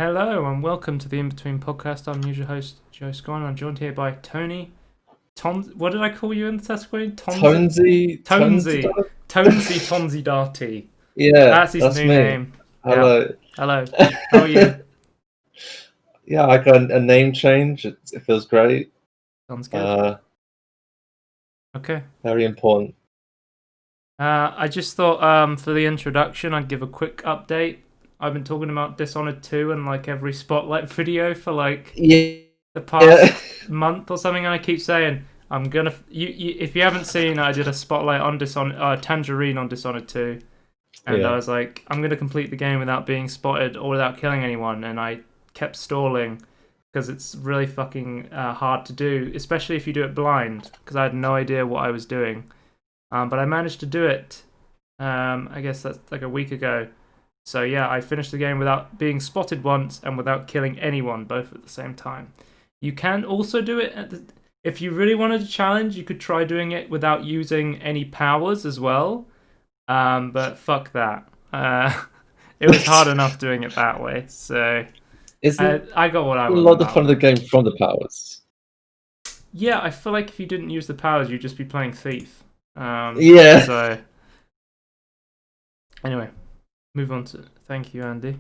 Hello and welcome to the Inbetween podcast. I'm usual host Joe Scron. I'm joined here by Tony. What did I call you in the test screen? Tonzi. Tonzi Darty. Yeah, That's his that's new me. name. Yeah. Hello. Hello. How are you? Yeah, I got a name change. It feels great. Sounds good. Okay. Very important. I just thought for the introduction I'd give a quick update. I've been talking about Dishonored 2 and like every spotlight video for like Yeah. the past month or something, and I keep saying I'm gonna. If you haven't seen, I did a spotlight on Tangerine on Dishonored 2, and I Yeah. was like, I'm gonna complete the game without being spotted or without killing anyone, and I kept stalling because it's really fucking hard to do, especially if you do it blind. Because I had no idea what I was doing, but I managed to do it. I guess that's like a week ago. So yeah, I finished the game without being spotted once and without killing anyone, both at the same time. You can also do it if you really wanted a challenge. You could try doing it without using any powers as well. But fuck that. It was hard enough doing it that way. So Isn't I got what I a wanted. lot of fun of the game from the powers? Yeah, I feel like if you didn't use the powers, you'd just be playing Thief. Yeah. So anyway. Move on to thank you, Andy.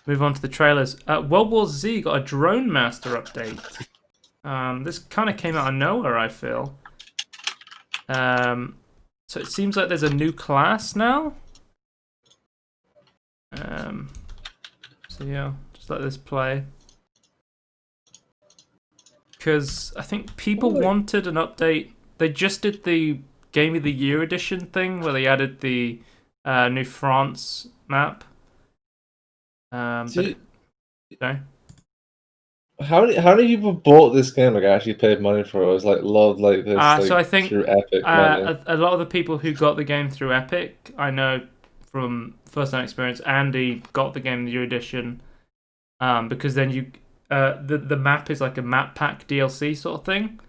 Move on to the trailers. World War Z got a Drone Master update. This kind of came out of nowhere, I feel. So it seems like there's a new class now. So yeah, just let this play. Because I think people wanted an update. They just did the Game of the Year edition thing where they added the new France map. Sorry? How many people bought this game? Like actually paid money for it? It was like loved like this. So I think through Epic money. a lot of the people who got the game through Epic, I know from first-hand experience, Andy got the Game of the Year edition because then the map is like a map pack DLC sort of thing,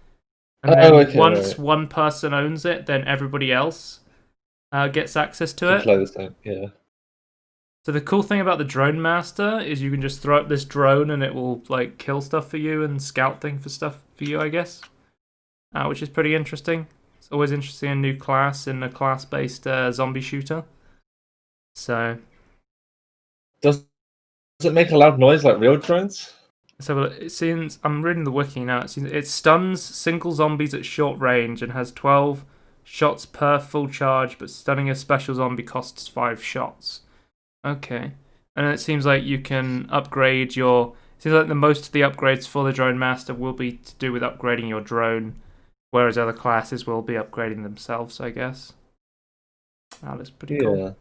and then once one person owns it, then everybody else gets access to it. Play this game, yeah. So the cool thing about the Drone Master is you can just throw up this drone and it will like kill stuff for you and scout thing for stuff for you, I guess, which is pretty interesting. It's always interesting a new class in a class-based zombie shooter. So does it make a loud noise like real drones? So it seems, I'm reading the wiki now. It stuns single zombies at short range and has 12 shots per full charge, but stunning a special zombie costs 5 shots. Okay. And it seems like you can upgrade your... It seems like most of the upgrades for the Drone Master will be to do with upgrading your drone, whereas other classes will be upgrading themselves, I guess. That looks pretty cool.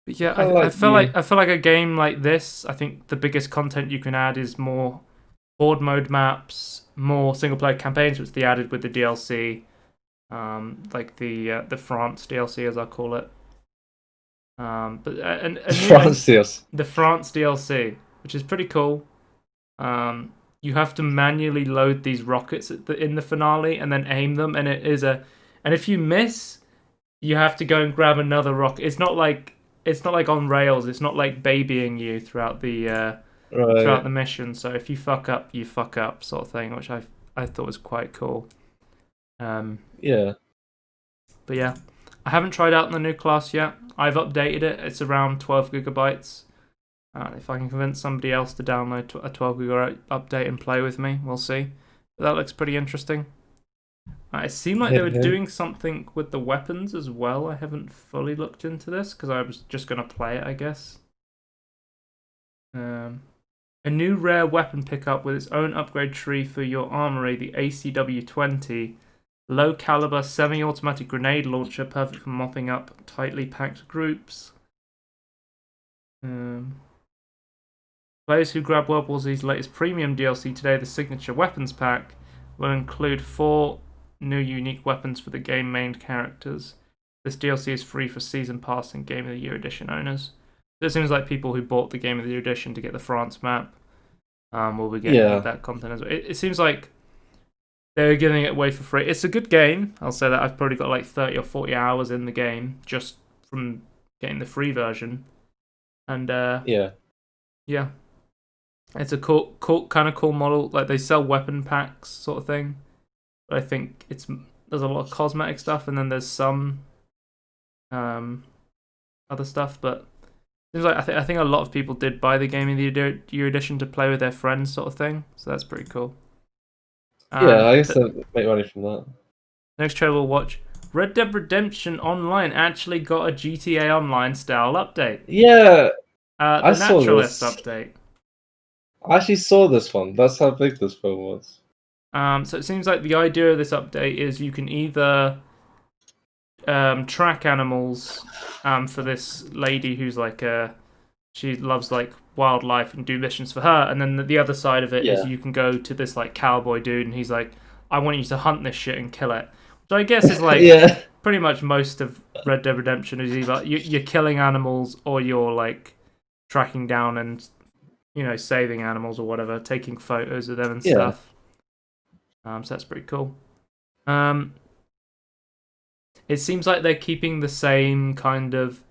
But yeah, I feel like a game like this, I think the biggest content you can add is more horde mode maps, more single player campaigns, which they added with the DLC, like the France DLC as I call it. The France DLC, which is pretty cool. You have to manually load these rockets in the finale and then aim them, and and if you miss, you have to go and grab another rocket. It's not like on rails. It's not like babying you throughout the throughout the mission. So if you fuck up, you fuck up, sort of thing, which I thought was quite cool. Yeah. But yeah, I haven't tried out the new class yet. I've updated it. It's around 12 gigabytes. If I can convince somebody else to download a 12 gigabyte update and play with me, we'll see. But that looks pretty interesting. It seemed like they were doing something with the weapons as well. I haven't fully looked into this because I was just going to play it, I guess. A new rare weapon pickup with its own upgrade tree for your armory, the ACW-20. Low caliber semi-automatic grenade launcher, perfect for mopping up tightly packed groups. Players who grab World War Z's latest premium DLC today, the Signature Weapons Pack, will include 4 new unique weapons for the game main characters. This DLC is free for Season Pass and Game of the Year Edition owners. So it seems like people who bought the Game of the Year Edition to get the France map will be getting that content as well. It seems like they're giving it away for free. It's a good game. I'll say that. I've probably got like 30 or 40 hours in the game just from getting the free version. And yeah. It's a kind of cool model. Like they sell weapon packs, sort of thing. But I think there's a lot of cosmetic stuff, and then there's some other stuff. But seems like I think a lot of people did buy the Game of the Year edition to play with their friends, sort of thing. So that's pretty cool. Yeah, I guess they make money from that. Next trailer we'll watch. Red Dead Redemption Online actually got a GTA Online style update. Yeah, I The saw Naturalist this. update. I actually saw this one. That's how big this film was. So it seems like the idea of this update is you can either track animals for this lady who's like she loves like wildlife and do missions for her, and then the other side of it is Yeah. you can go to this like cowboy dude and he's like, I want you to hunt this shit and kill it, which I guess is like Yeah. pretty much most of Red Dead Redemption is either you're killing animals or you're like tracking down and saving animals or whatever, taking photos of them and Yeah. stuff. So that's pretty cool. It seems like they're keeping the same kind of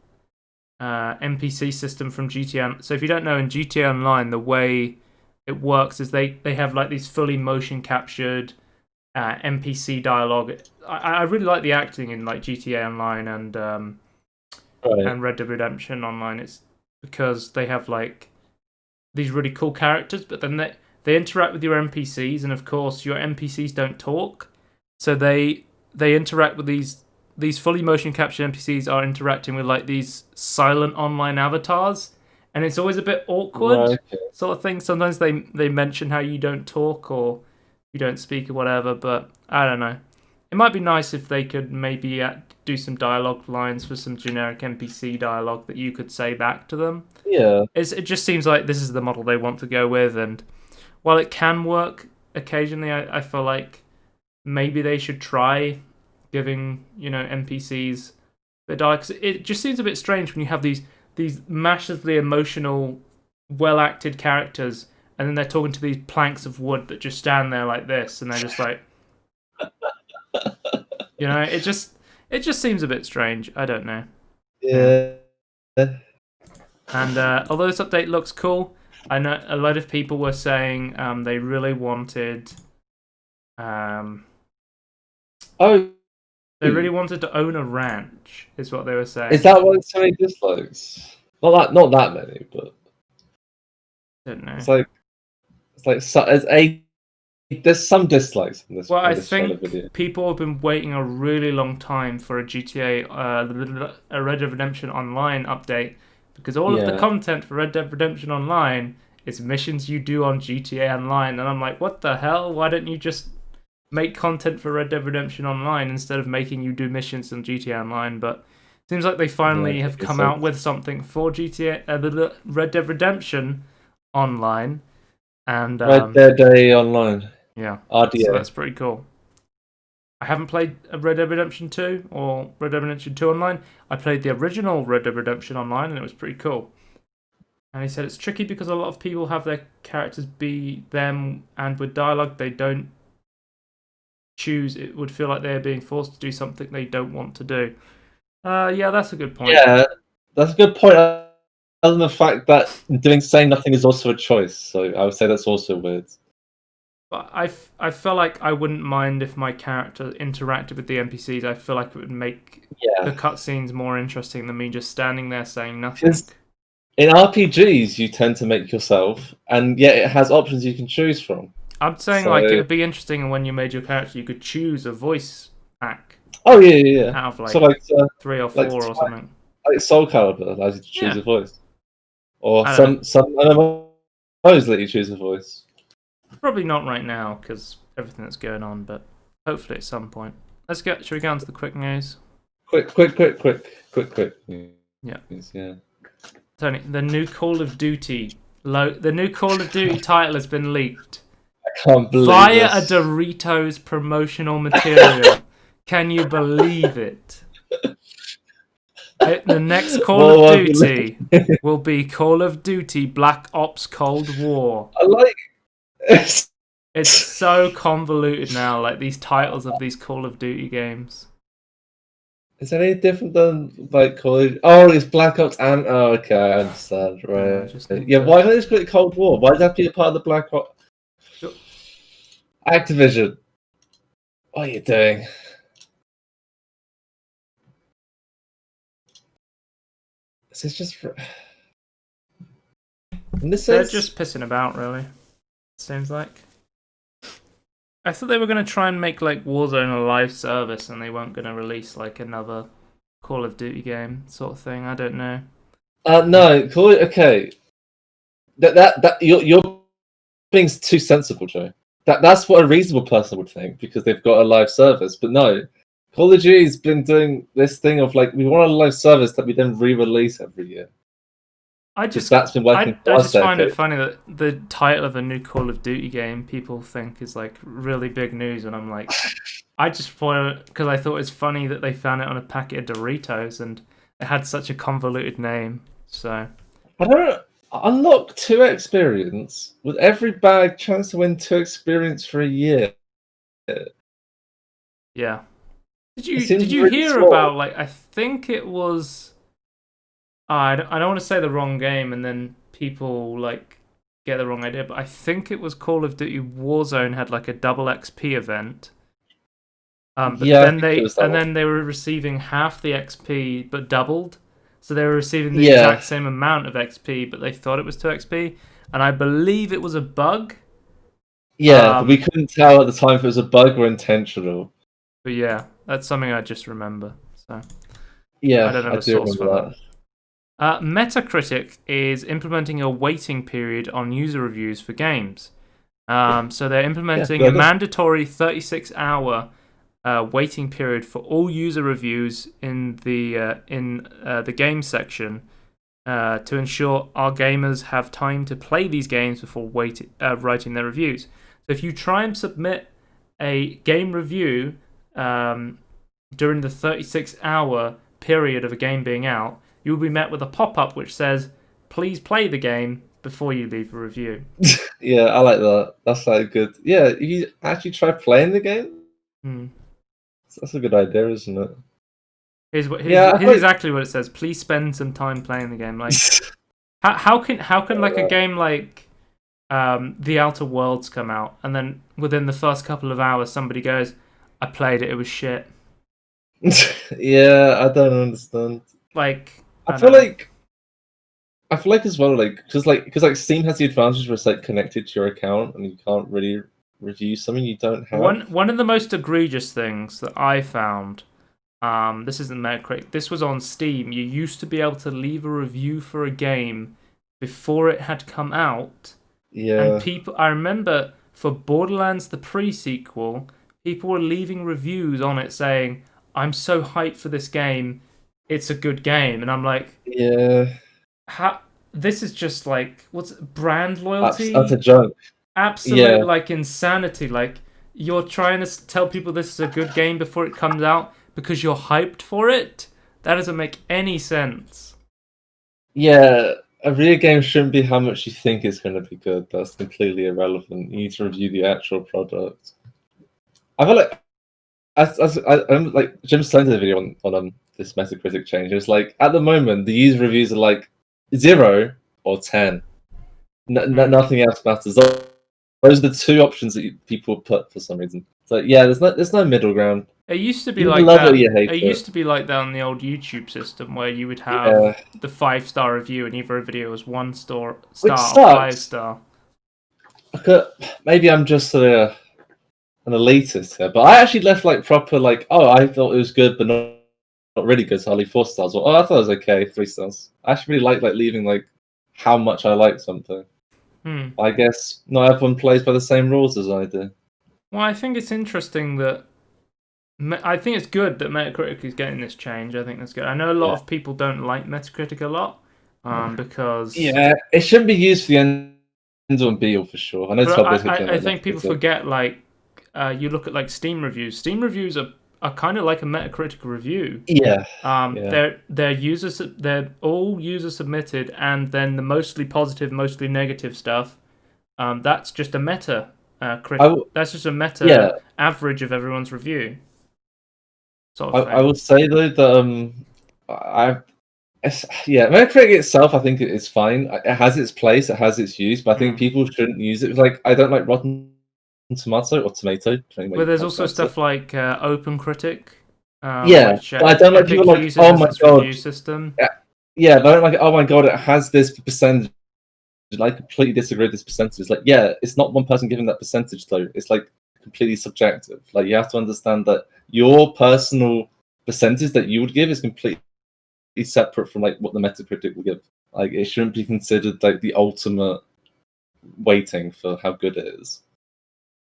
NPC system from GTA. So if you don't know, in GTA Online, the way it works is they have like these fully motion captured NPC dialogue. I really like the acting in like GTA Online Right. and Red Dead Redemption Online. It's because they have like these really cool characters, but then they interact with your NPCs, and of course your NPCs don't talk, so they interact with these fully motion captured NPCs are interacting with like these silent online avatars, and it's always a bit awkward, Right. Okay. sort of thing. Sometimes they mention how you don't talk or you don't speak or whatever, but I don't know. It might be nice if they could maybe do some dialogue lines for some generic NPC dialogue that you could say back to them. Yeah. It just seems like this is the model they want to go with, and while it can work occasionally, I feel like maybe they should try giving NPCs the dialogue. 'Cause it just seems a bit strange when you have these massively emotional, well acted characters, and then they're talking to these planks of wood that just stand there like this, and they're just like, it just seems a bit strange. I don't know. Yeah. And although this update looks cool, I know a lot of people were saying they really wanted, Oh, they really wanted to own a ranch, is what they were saying. is that why there's so many dislikes? Not that many, but Don't know. there's some dislikes in this. Well, In I this trailer think video. people have been waiting a really long time for a GTA, a Red Dead Redemption Online update, because all of the Yeah. content for Red Dead Redemption Online is missions you do on GTA Online, and I'm like, what the hell? Why don't you just make content for Red Dead Redemption Online instead of making you do missions on GTA Online? But it seems like they finally have come out with something for Red Dead Redemption Online, and Red Dead Day Online. yeah, RDA. so that's pretty cool. I haven't played Red Dead Redemption 2 or Red Dead Redemption 2 Online. I played the original Red Dead Redemption Online, and it was pretty cool. And he said it's tricky because a lot of people have their characters be them, and with dialogue they don't choose. It would feel like they're being forced to do something they don't want to do. Yeah, that's a good point. Yeah, that's a good point. Other than the fact that saying nothing is also a choice, so I would say that's also weird. But I feel like I wouldn't mind if my character interacted with the NPCs. I feel like it would make the cutscenes more interesting than me just standing there saying nothing. In RPGs, you tend to make yourself, and yet it has options you can choose from. I'm saying like it would be interesting when you made your character, you could choose a voice pack. Oh yeah. Out of like, so like 3 or 4 or something. Like Soul Calibur allows you to choose a voice, or some MMOs let you choose a voice. Probably not right now because everything that's going on, but hopefully at some point. Should we go on to the quick news? Quick. Yeah. Yeah. Tony, the new Call of Duty title has been leaked. I can't believe via this. a Doritos promotional material. Can you believe it? The next Call of Duty will be Call of Duty Black Ops Cold War. I like it. It's so convoluted now, like these titles of these Call of Duty games. Is it any different than like college? Oh, it's Black Ops and oh, okay, I understand. Yeah, I Right? just need Yeah, to. why can't they just call it Cold War? Why does that have to be a part of the Black Ops? Activision, what are you doing? This is just. And this They're is. just pissing about, really. Seems like. I thought they were going to try and make like Warzone a live service, and they weren't going to release like another Call of Duty game sort of thing. I don't know. No, call it okay. That you're being too sensible, Joe. That's what a reasonable person would think because they've got a live service. But no, Call of Duty's been doing this thing of like we want a live service that we then re-release every year because that's been working for I us. just find it Decade. funny that the title of a new Call of Duty game people think is like really big news, and I'm like, I just thought because I thought it was funny that they found it on a packet of Doritos and it had such a convoluted name. So I don't unlock 2 experience with every bag chance to win 2 experience for a year. yeah, It did seems you really hear small. about like I think it was I don't want to say the wrong game and then people like get the wrong idea, but I think it was Call of Duty Warzone had like a double XP event. But Yeah, I think it was that one. then they were receiving half the XP but doubled. So they were receiving the Yeah, exact same amount of XP, but they thought it was 2 XP. And I believe it was a bug. yeah, but we couldn't tell at the time if it was a bug or intentional. But yeah, that's something I just remember. So I Yeah, don't I have a do source for remember that. that. Metacritic is implementing a waiting period on user reviews for games. So they're Yeah, implementing a good idea. mandatory 36-hour waiting period for all user reviews in the game section to ensure our gamers have time to play these games before writing their reviews. So if you try and submit a game review during the 36-hour period of a game being out, you will be met with a pop-up which says, "Please play the game before you leave a review." Yeah, I like that. That's like good. Yeah, if you actually try playing the game, Hmm. that's a good idea, isn't it? Here's Yeah, I feel like exactly what it says. Please spend some time playing the game. Like, how can like a game like The Outer Worlds come out and then within the first couple of hours somebody goes, "I played it, it was shit." yeah, I don't understand. Like, I I feel don't know. like I feel like as well, like because Steam has the advantage where it's like connected to your account and you can't really review something you don't have. One of the most egregious things that I found, this isn't Metacritic. This was on Steam. You used to be able to leave a review for a game before it had come out, and Yeah, people. I remember for Borderlands the pre-sequel, people were leaving reviews on it saying, "I'm so hyped for this game. It's a good game," and I'm like, yeah, "How? This is just like what's brand that's a loyalty? joke. Absolute Yeah, like insanity. Like you're trying to tell people this is a good game before it comes out because you're hyped for it. That doesn't make any sense." yeah. A video game shouldn't be how much you think it's going to be good. That's completely irrelevant. You need to review the actual product. I feel like I'm like Jim sent a video on this Metacritic change. It's like at the moment the user reviews are like 0 or 10. Hmm. Nothing else matters. Those are the 2 options that people put for some reason. So yeah, there's no middle ground. It used to be You either like love it or that. you hate It it. used to be like that on the old YouTube system where you would have Yeah, the 5-star review and either a video was which star or five sucks. star. Maybe I'm just an elitist here, but I actually left like proper like I thought it was good, but not really good. So I leave 4 stars. Or I thought it was okay, 3 stars. I actually really like leaving like how much I like something. Hmm. I guess not everyone plays by the same rules as I do. Well, I think it's interesting that I think it's good that Metacritic is getting this change. I think that's good. I know a lot Yeah, of people don't like Metacritic a lot, because yeah. It shouldn't be used for the end all and be all for sure. I know but Toby's don't I like think people Metacritic. forget like you look at like Steam reviews. Steam reviews are kind of like a Metacritic review. Yeah, yeah, They're all user submitted, and then the mostly positive, mostly negative stuff. That's just a meta I w- That's just a yeah. meta average of everyone's review. sort of I thing. will say though that Metacritic itself, I think it's fine. It has its place, it has its use, but I think people shouldn't use it. Like, I don't like Rotten Tomato or Tomato. Well, there's also stuff like OpenCritic, Yeah, which but I don't like people Epic like, uses oh as my its god, review system. yeah, but I don't like, oh my god, it has this percentage. I completely disagree with this percentage. It's like, yeah, it's not one person giving that percentage though. It's like completely subjective. Like, you have to understand that your personal percentage that you would give is completely separate from like what the Metacritic will give. Like, it shouldn't be considered like the ultimate weighting for how good it is.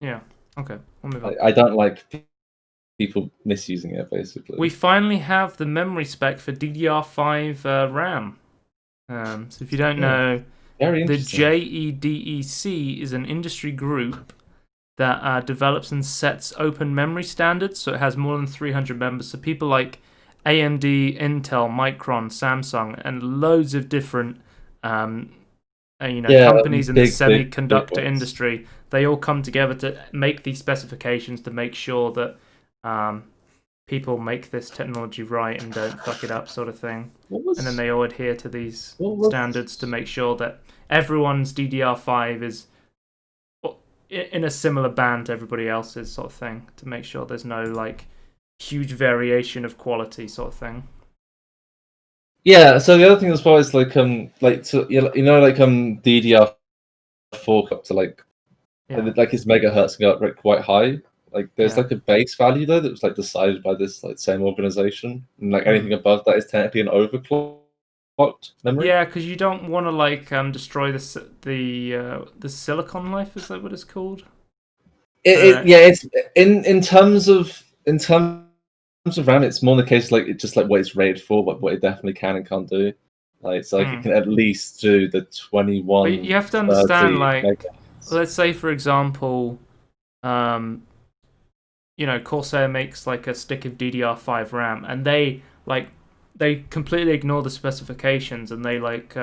Yeah. Okay. We'll move on. I don't like people misusing it. Basically, We finally have the memory spec for DDR5 RAM. So if you don't know, very the interesting. JEDEC is an industry group that develops and sets open memory standards. So it has more than 300 members. So people like AMD, Intel, Micron, Samsung, and loads of different companies in the Big semiconductor ones. industry, they all come together to make these specifications to make sure that people make this technology right and don't fuck it up, sort of thing. And then they all adhere to these standards to make sure that everyone's DDR5 is in a similar band to everybody else's, sort of thing, to make sure there's no like huge variation of quality, sort of thing. Yeah. So the other thing as well is like so DDR4 up to like its megahertz go up quite high. Like, there's like a base value though that was like decided by this like same organization, and like anything above that is technically an overclocked memory. Yeah, because you don't want to like destroy the silicon life. Is that what it's called? It's in terms of RAM, it's more the case like it's just like what it's rated for, what it definitely can and can't do. Like, so like it can at least do the 21. But you have to understand, like, megahertz. let's say for example, Corsair makes like a stick of DDR5 RAM, and they completely ignore the specifications, and they like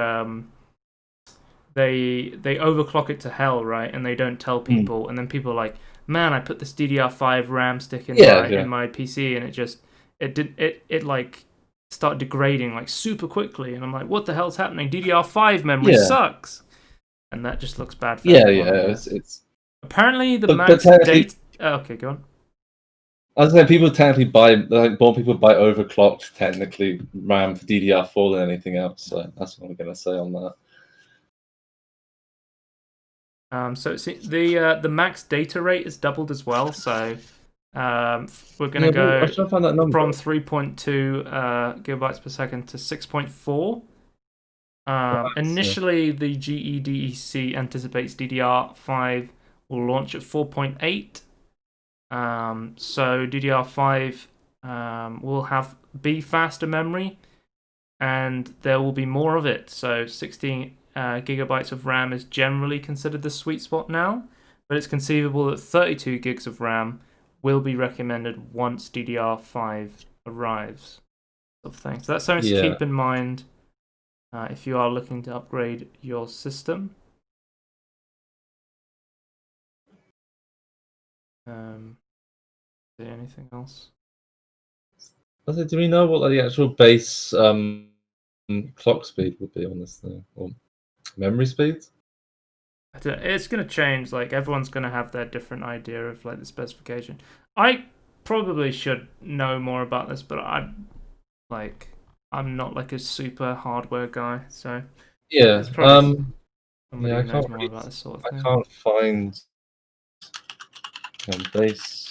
they overclock it to hell, right? And they don't tell people, and then people are like, man, I put this DDR5 RAM stick in my PC, and it like started degrading like super quickly, and I'm like, what the hell's happening? DDR5 memory sucks, and that just looks bad for everyone. It's apparently the max data. Okay, go on. I was saying people technically buy more people buy overclocked technically RAM for DDR4 than anything else. So that's what I'm gonna say on that. So the max data rate is doubled as well. So we're gonna go from 3.2 gigabytes per second to 6.4. Initially, the JEDEC anticipates DDR5 will launch at 4.8. So DDR5 will be faster memory, and there will be more of it. So 16 gigabytes of RAM is generally considered the sweet spot now, but it's conceivable that 32 gigs of RAM will be recommended once DDR5 arrives. Sort of thing. So that's something to keep in mind if you are looking to upgrade your system. Anything else? Do we know what the actual base clock speed would be on this thing, or memory speed? It's going to change. Like, everyone's going to have their different idea of like the specification. I probably should know more about this, but I'm not like a super hardware guy, so yeah. Somebody who knows more about this sort of thing. I can't find base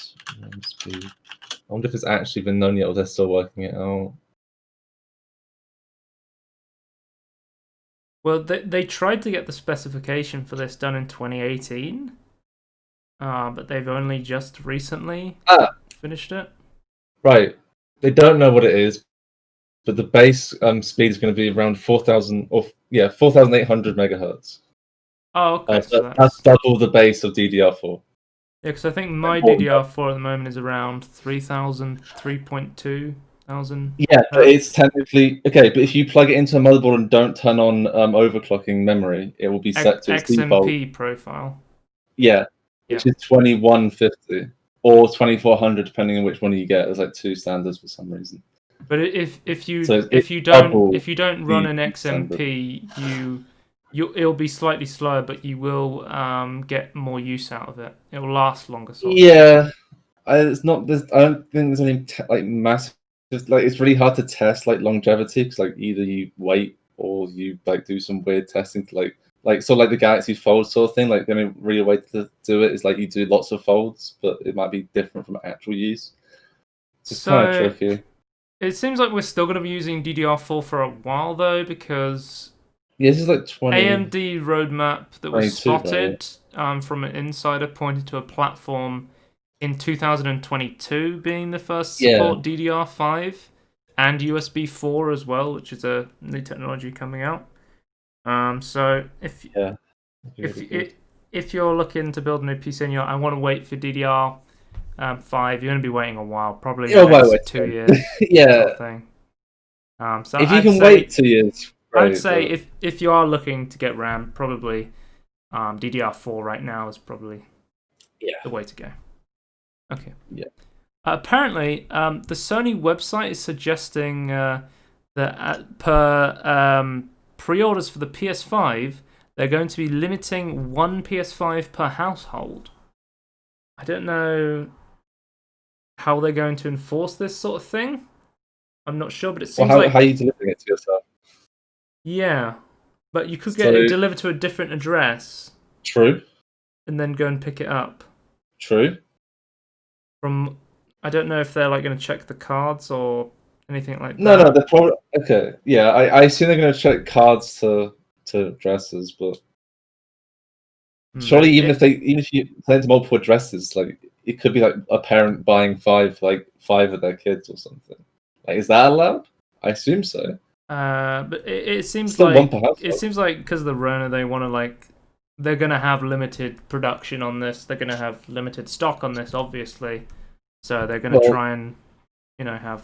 speed. I wonder if it's actually been known yet, or they're still working it out. Well, they tried to get the specification for this done in 2018, but they've only just recently finished it. Right. They don't know what it is, but the base speed is going to be around 4,800 megahertz. Oh, okay. So that's double the base of DDR4. Yeah, because I think my DDR4 at the moment is around 3,000, 3.2 thousand. Yeah, but it's technically okay. But if you plug it into a motherboard and don't turn on overclocking memory, it will be set to its default XMP profile. Yeah, which is 2150. or 2400, depending on which one you get. There's like two standards for some reason. But if you So if it's you double don't run the an standard. XMP, it'll be slightly slower, but you will get more use out of it. It will last longer, sort of thing. Yeah, it's not. I don't think there's any like massive. Just like it's really hard to test like longevity because like either you wait or you like do some weird testing to like sort of like the Galaxy Fold sort of thing. Like the only real way to do it is like you do lots of folds, but it might be different from actual use. So it's kind of So tricky. it seems like we're still going to be using DDR4 for a while though, because Yeah, this is like AMD roadmap that was 2022 now. Yeah. spotted from an insider pointed to a platform in 2022 being the first to Yeah, support DDR5 and USB 4 as well, which is a new technology coming out. So yeah. That'd be if really good. if you're looking to build a new PC and I want to wait for DDR 5, you're going to be waiting a while, probably the Oh, wait, next 2 years, yeah. sort of thing. So If you can wait 2 years, I'd great. say But if you are looking to get RAM, probably DDR4 right now is probably yeah, the way to go. Okay. yeah. Apparently, the Sony website is suggesting that per pre-orders for the PS5, they're going to be limiting one PS5 per household. I don't know how they're going to enforce this sort of thing. I'm not sure, but it Well, seems how are you like delivering it to yourself? yeah, but you could get it So delivered to a different address true, and then go and pick it up. true. From I don't know if they're like going to check the cards or anything like No, no, that. the problem. Okay, yeah, I assume they're going to check cards to addresses, but surely But even if you send to multiple addresses, like it could be like a parent buying five of their kids or something. Like, is that allowed? I assume so. it seems Still one like per household. because of the Rona, they want to they're gonna have limited production on this. They're gonna have limited stock on this, obviously. So they're gonna Well, try and have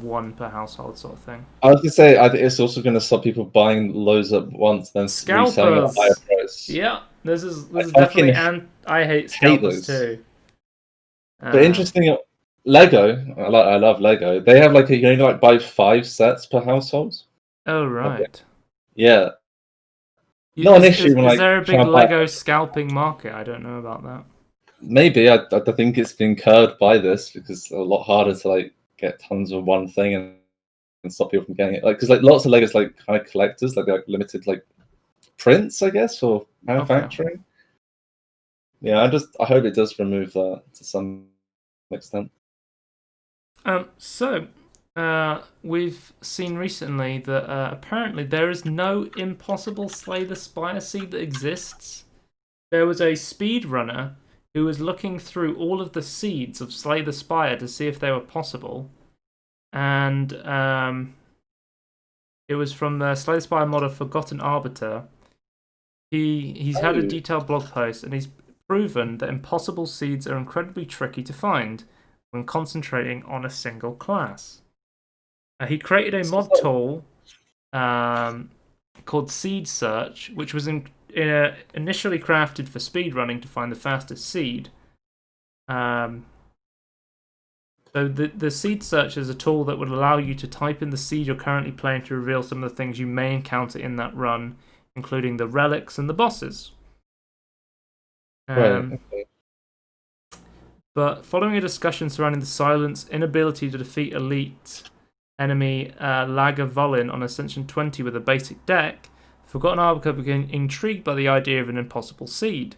one per household sort of thing. I was gonna say I think it's also going to stop people buying loads at once, then reselling at a higher Scalpers. price. Yeah, this I is definitely, fucking and I hate hate scalpers those. too. But Uh, interesting, Lego. I love Lego. They have like you can only like buy 5 sets per household. oh Of it. right. Yeah, not an issue when Is like there a big trying to buy. Lego scalping market? I don't know about that. Maybe I think it's been curbed by this because it's a lot harder to like get tons of one thing and stop people from getting it. Like because like lots of Legos like kind of collectors like limited like prints I guess or Okay. manufacturing. Yeah, I hope it does remove that to some extent. So, we've seen recently that apparently there is no impossible Slay the Spire seed that exists. There was a speedrunner who was looking through all of the seeds of Slay the Spire to see if they were possible, and it was from the Slay the Spire modder Forgotten Arbiter. He's had a Oh, detailed blog post, and he's proven that impossible seeds are incredibly tricky to find when concentrating on a single class. He created a so it's mod not tool called Seed Search, which was initially crafted for speedrunning to find the fastest seed. Um, so the Seed Search is a tool that would allow you to type in the seed you're currently playing to reveal some of the things you may encounter in that run, including the relics and the bosses. right. Um, Okay. But following a discussion surrounding the Silent's inability to defeat elite enemy Lagavulin on Ascension 20 with a basic deck, Forgotten Arbiter became intrigued by the idea of an impossible seed.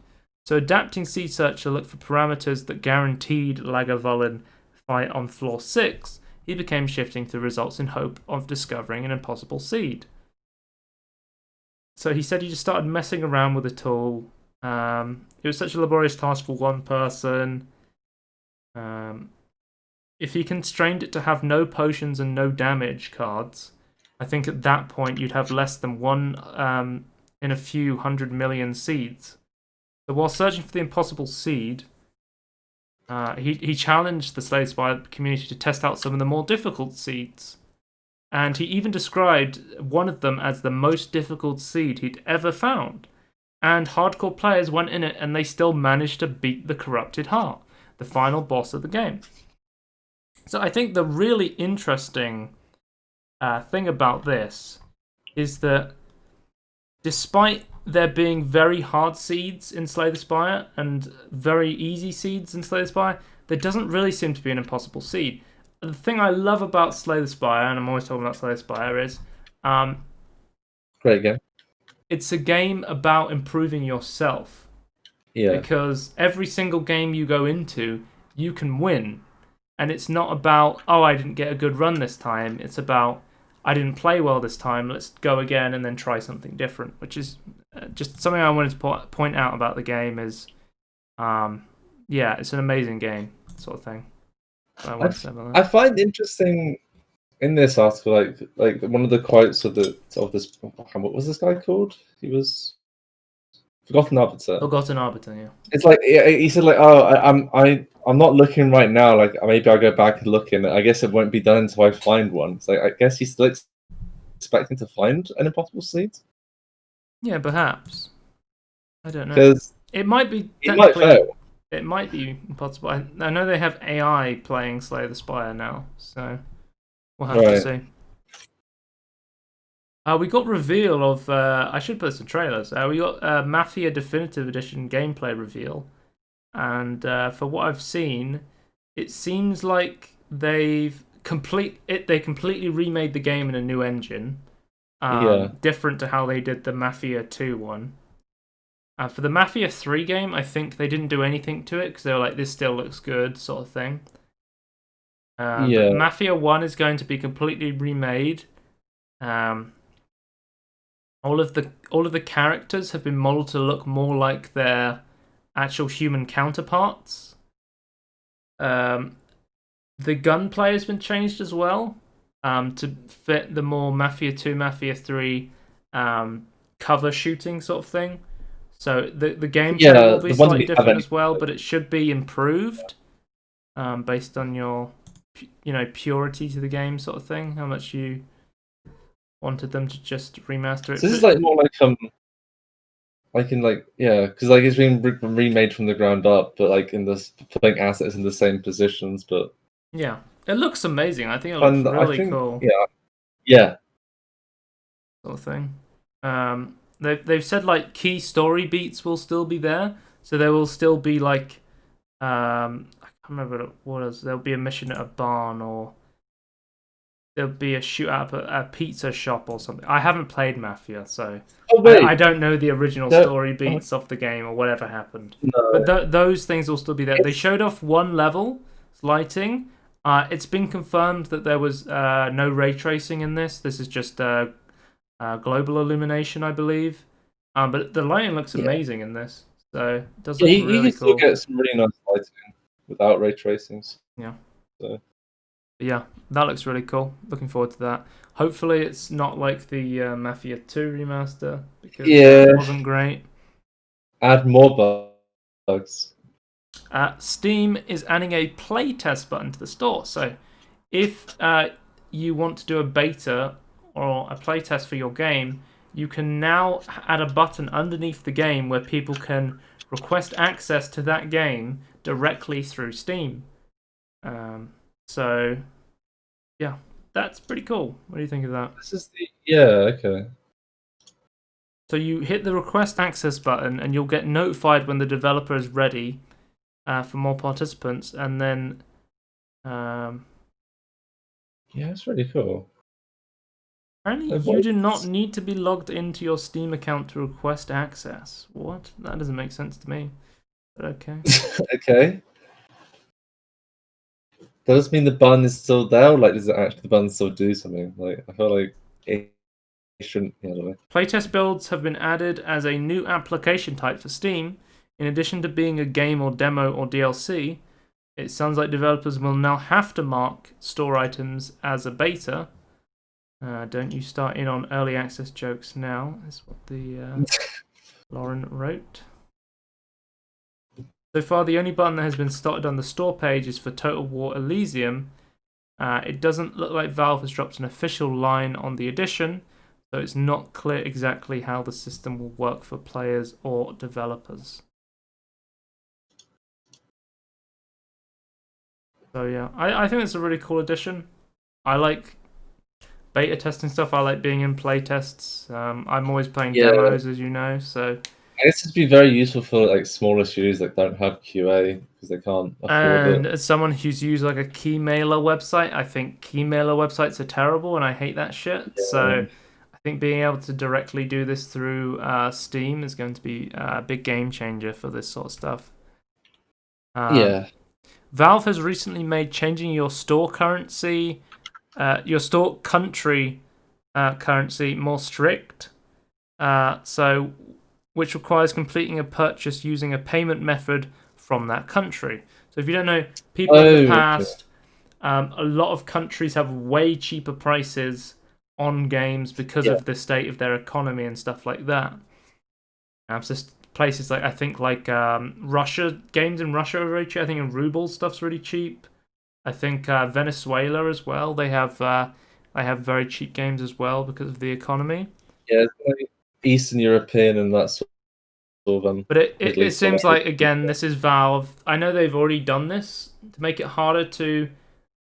So adapting Seed Search to look for parameters that guaranteed Lagavulin fight on floor 6, he became shifting to the results in hope of discovering an impossible seed. So he said he just started messing around with the tool. It was such a laborious task for one person. If he constrained it to have no potions and no damage cards, I think at that point you'd have less than one in a few 100 million seeds. So while searching for the impossible seed, he challenged the Slay Spire community to test out some of the more difficult seeds. And he even described one of them as the most difficult seed he'd ever found. and hardcore players went in it and they still managed to beat the Corrupted Heart, the final boss of the game. So I think the really interesting thing about this is that despite there being very hard seeds in Slay the Spire and very easy seeds in Slay the Spire, there doesn't really seem to be an impossible seed. The thing I love about Slay the Spire, and I'm always talking about Slay the Spire, is Great game. it's a game about improving yourself. Yeah. Because every single game you go into, you can win. And it's not about, oh, I didn't get a good run this time. It's about, I didn't play well this time. Let's go again and then try something different. Which is just something I wanted to point out about the game is, yeah, it's an amazing game, sort of thing. I find interesting in this article, like one of the quotes of this. What was this guy called? He was Forgotten Arbiter. Forgotten Arbiter, yeah. It's like he said, like, oh, I'm not looking right now. Like maybe I'll go back and look, and I guess it won't be done until I find one. It's like I guess he's still expecting to find an impossible seed. Yeah, perhaps. I don't know. Because it might be. It might fail. It might be impossible. I know they have AI playing Slay the Spire now, so we'll have to see. We got reveal of. I should put some trailers. We got Mafia Definitive Edition gameplay reveal, and for what I've seen, it seems like they completely remade the game in a new engine, different to how they did the Mafia 2 one. For the Mafia 3 game, I think they didn't do anything to it because they were like, this still looks good, sort of thing. But Mafia 1 is going to be completely remade. All of the characters have been modeled to look more like their actual human counterparts. The gunplay has been changed as well to fit the more Mafia 2, Mafia 3 cover shooting sort of thing. So the gameplay will be slightly different as well, but it should be improved based on your purity to the game sort of thing. How much you wanted them to just remaster it. So this is like more like because like it's been remade from the ground up, but like in this putting assets in the same positions, but yeah, it looks amazing. I think it looks really cool. Yeah, sort of thing. They've said like key story beats will still be there, so there will still be like I can't remember what it was. There'll be a mission at a barn, or there'll be a shootout at a pizza shop or something. I haven't played Mafia, so I don't know the original story beats of the game or whatever happened. No. But those things will still be there. They showed off one level, lighting. It's been confirmed that there was no ray tracing in this. This is just global illumination, I believe. But the lighting looks amazing in this. So it does look really cool. You can still get some really nice lighting without ray tracings. Yeah. So. Yeah, that looks really cool. Looking forward to that. Hopefully it's not like the Mafia 2 remaster, because it wasn't great. Add more bugs. Steam is adding a playtest button to the store. So if you want to do a beta or a playtest for your game, you can now add a button underneath the game where people can request access to that game directly through Steam. So, yeah, that's pretty cool. What do you think of that? This is okay. So you hit the request access button and you'll get notified when the developer is ready for more participants, and then it's really cool. Apparently you do not need to be logged into your Steam account to request access. What? That doesn't make sense to me. But okay. Okay. Does this mean the button is still there? Or, like, does it actually the button still do something? Like, I feel like it shouldn't. I don't know. Playtest builds have been added as a new application type for Steam. In addition to being a game or demo or DLC, it sounds like developers will now have to mark store items as a beta. Don't you start in on early access jokes now, is what the Lauren wrote. So far, the only button that has been started on the store page is for Total War Elysium. It doesn't look like Valve has dropped an official line on the edition, So it's not clear exactly how the system will work for players or developers. So yeah, I think it's a really cool addition. I like beta testing stuff. I like being in play tests. I'm always playing Yeah, demos, as you know. So I guess it'd be very useful for like smaller studios that don't have QA because they can't afford and it. as someone who's used like a key mailer website, I think key mailer websites are terrible, and I hate that shit. So Yeah. I think being able to directly do this through Steam is going to be a big game changer for this sort of stuff. Um, Yeah. Valve has recently made changing your store currency, your store country currency more strict. So, which requires completing a purchase using a payment method from that country. So, if you don't know, people in the Oh, okay. past, a lot of countries have way cheaper prices on games because Yeah. of the state of their economy and stuff like that. So places like I think like Russia, games in Russia are very cheap. I think in ruble stuff's really cheap. I think Venezuela as well. They have very cheap games as well because of the economy. Yeah, it's like Eastern European and that sort of But Middle it East are seems like like again this is Valve. I know they've already done this to make it harder to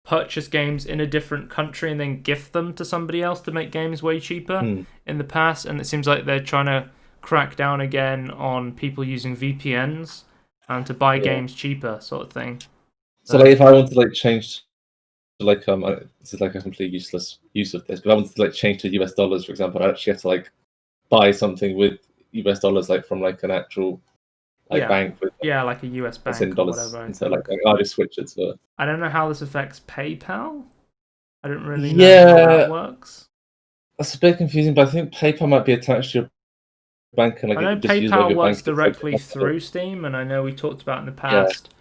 purchase games in a different country and then gift them to somebody else to make games way cheaper hmm. in the past, and it seems like they're trying to crack down again on people using VPNs to buy Yeah. games cheaper, sort of thing. So like So if I want to like change to like this is like a completely useless use of this, but I want to like change to US dollars, for example, I actually have to like buy something with US dollars like from like an actual like yeah, bank with yeah, like a US that's in bank or dollars, whatever. I and so like think. I just switch it to I don't know how this affects PayPal. I don't really know how that yeah. works. That's a bit confusing, but I think PayPal might be attached to your bank and like I you know can just use whatever PayPal your works bank is like directly capital. through Steam, and I know we talked about in the Yeah. past.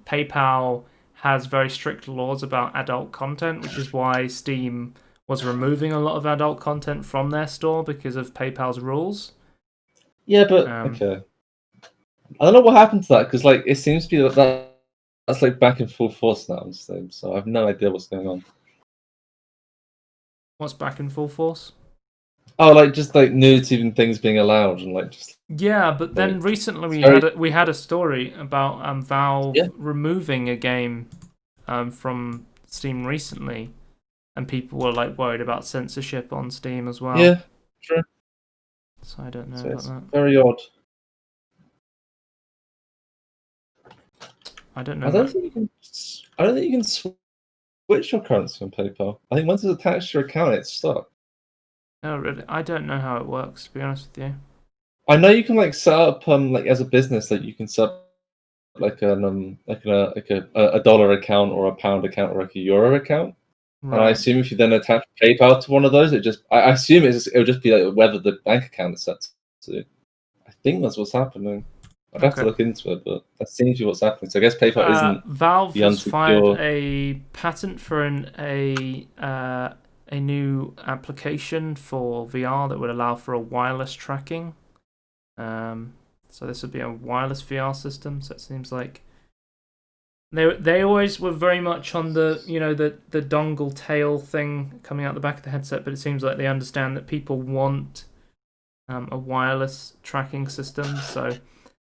PayPal has very strict laws about adult content, which is why Steam was removing a lot of adult content from their store because of PayPal's rules. Yeah, but Um, okay. I don't know what happened to that because like it seems to be that's like back in full force now on Steam, so I have no idea what's going on. what's back in full force? Oh, like just like nudity and things being allowed and like just Yeah, but then like recently it's very we had a story about yeah Valve removing a game from Steam recently, and people were like worried about censorship on Steam as well. yeah true. So I don't know So about it's that. very odd. I don't know I don't about. think you can. I don't think you can switch your currency on PayPal. I think once it's attached to your account, it's stuck. Oh, really? I don't know how it works, to be honest with you. I know you can like set up like as a business like you can set up like a dollar account or a pound account or like a euro account. And I Right. assume if you then attach PayPal to one of those, I assume it'll just be like whether the bank account is set to. I think that's what's happening. I'd have to Okay. look into it, but that seems to be what's happening. So I guess PayPal isn't Valve the has filed unsecure. a patent for a new application for VR that would allow for a wireless tracking. Um, so this would be a wireless VR system. So it seems like they always were very much on the the dongle tail thing coming out the back of the headset, but it seems like they understand that people want a wireless tracking system. So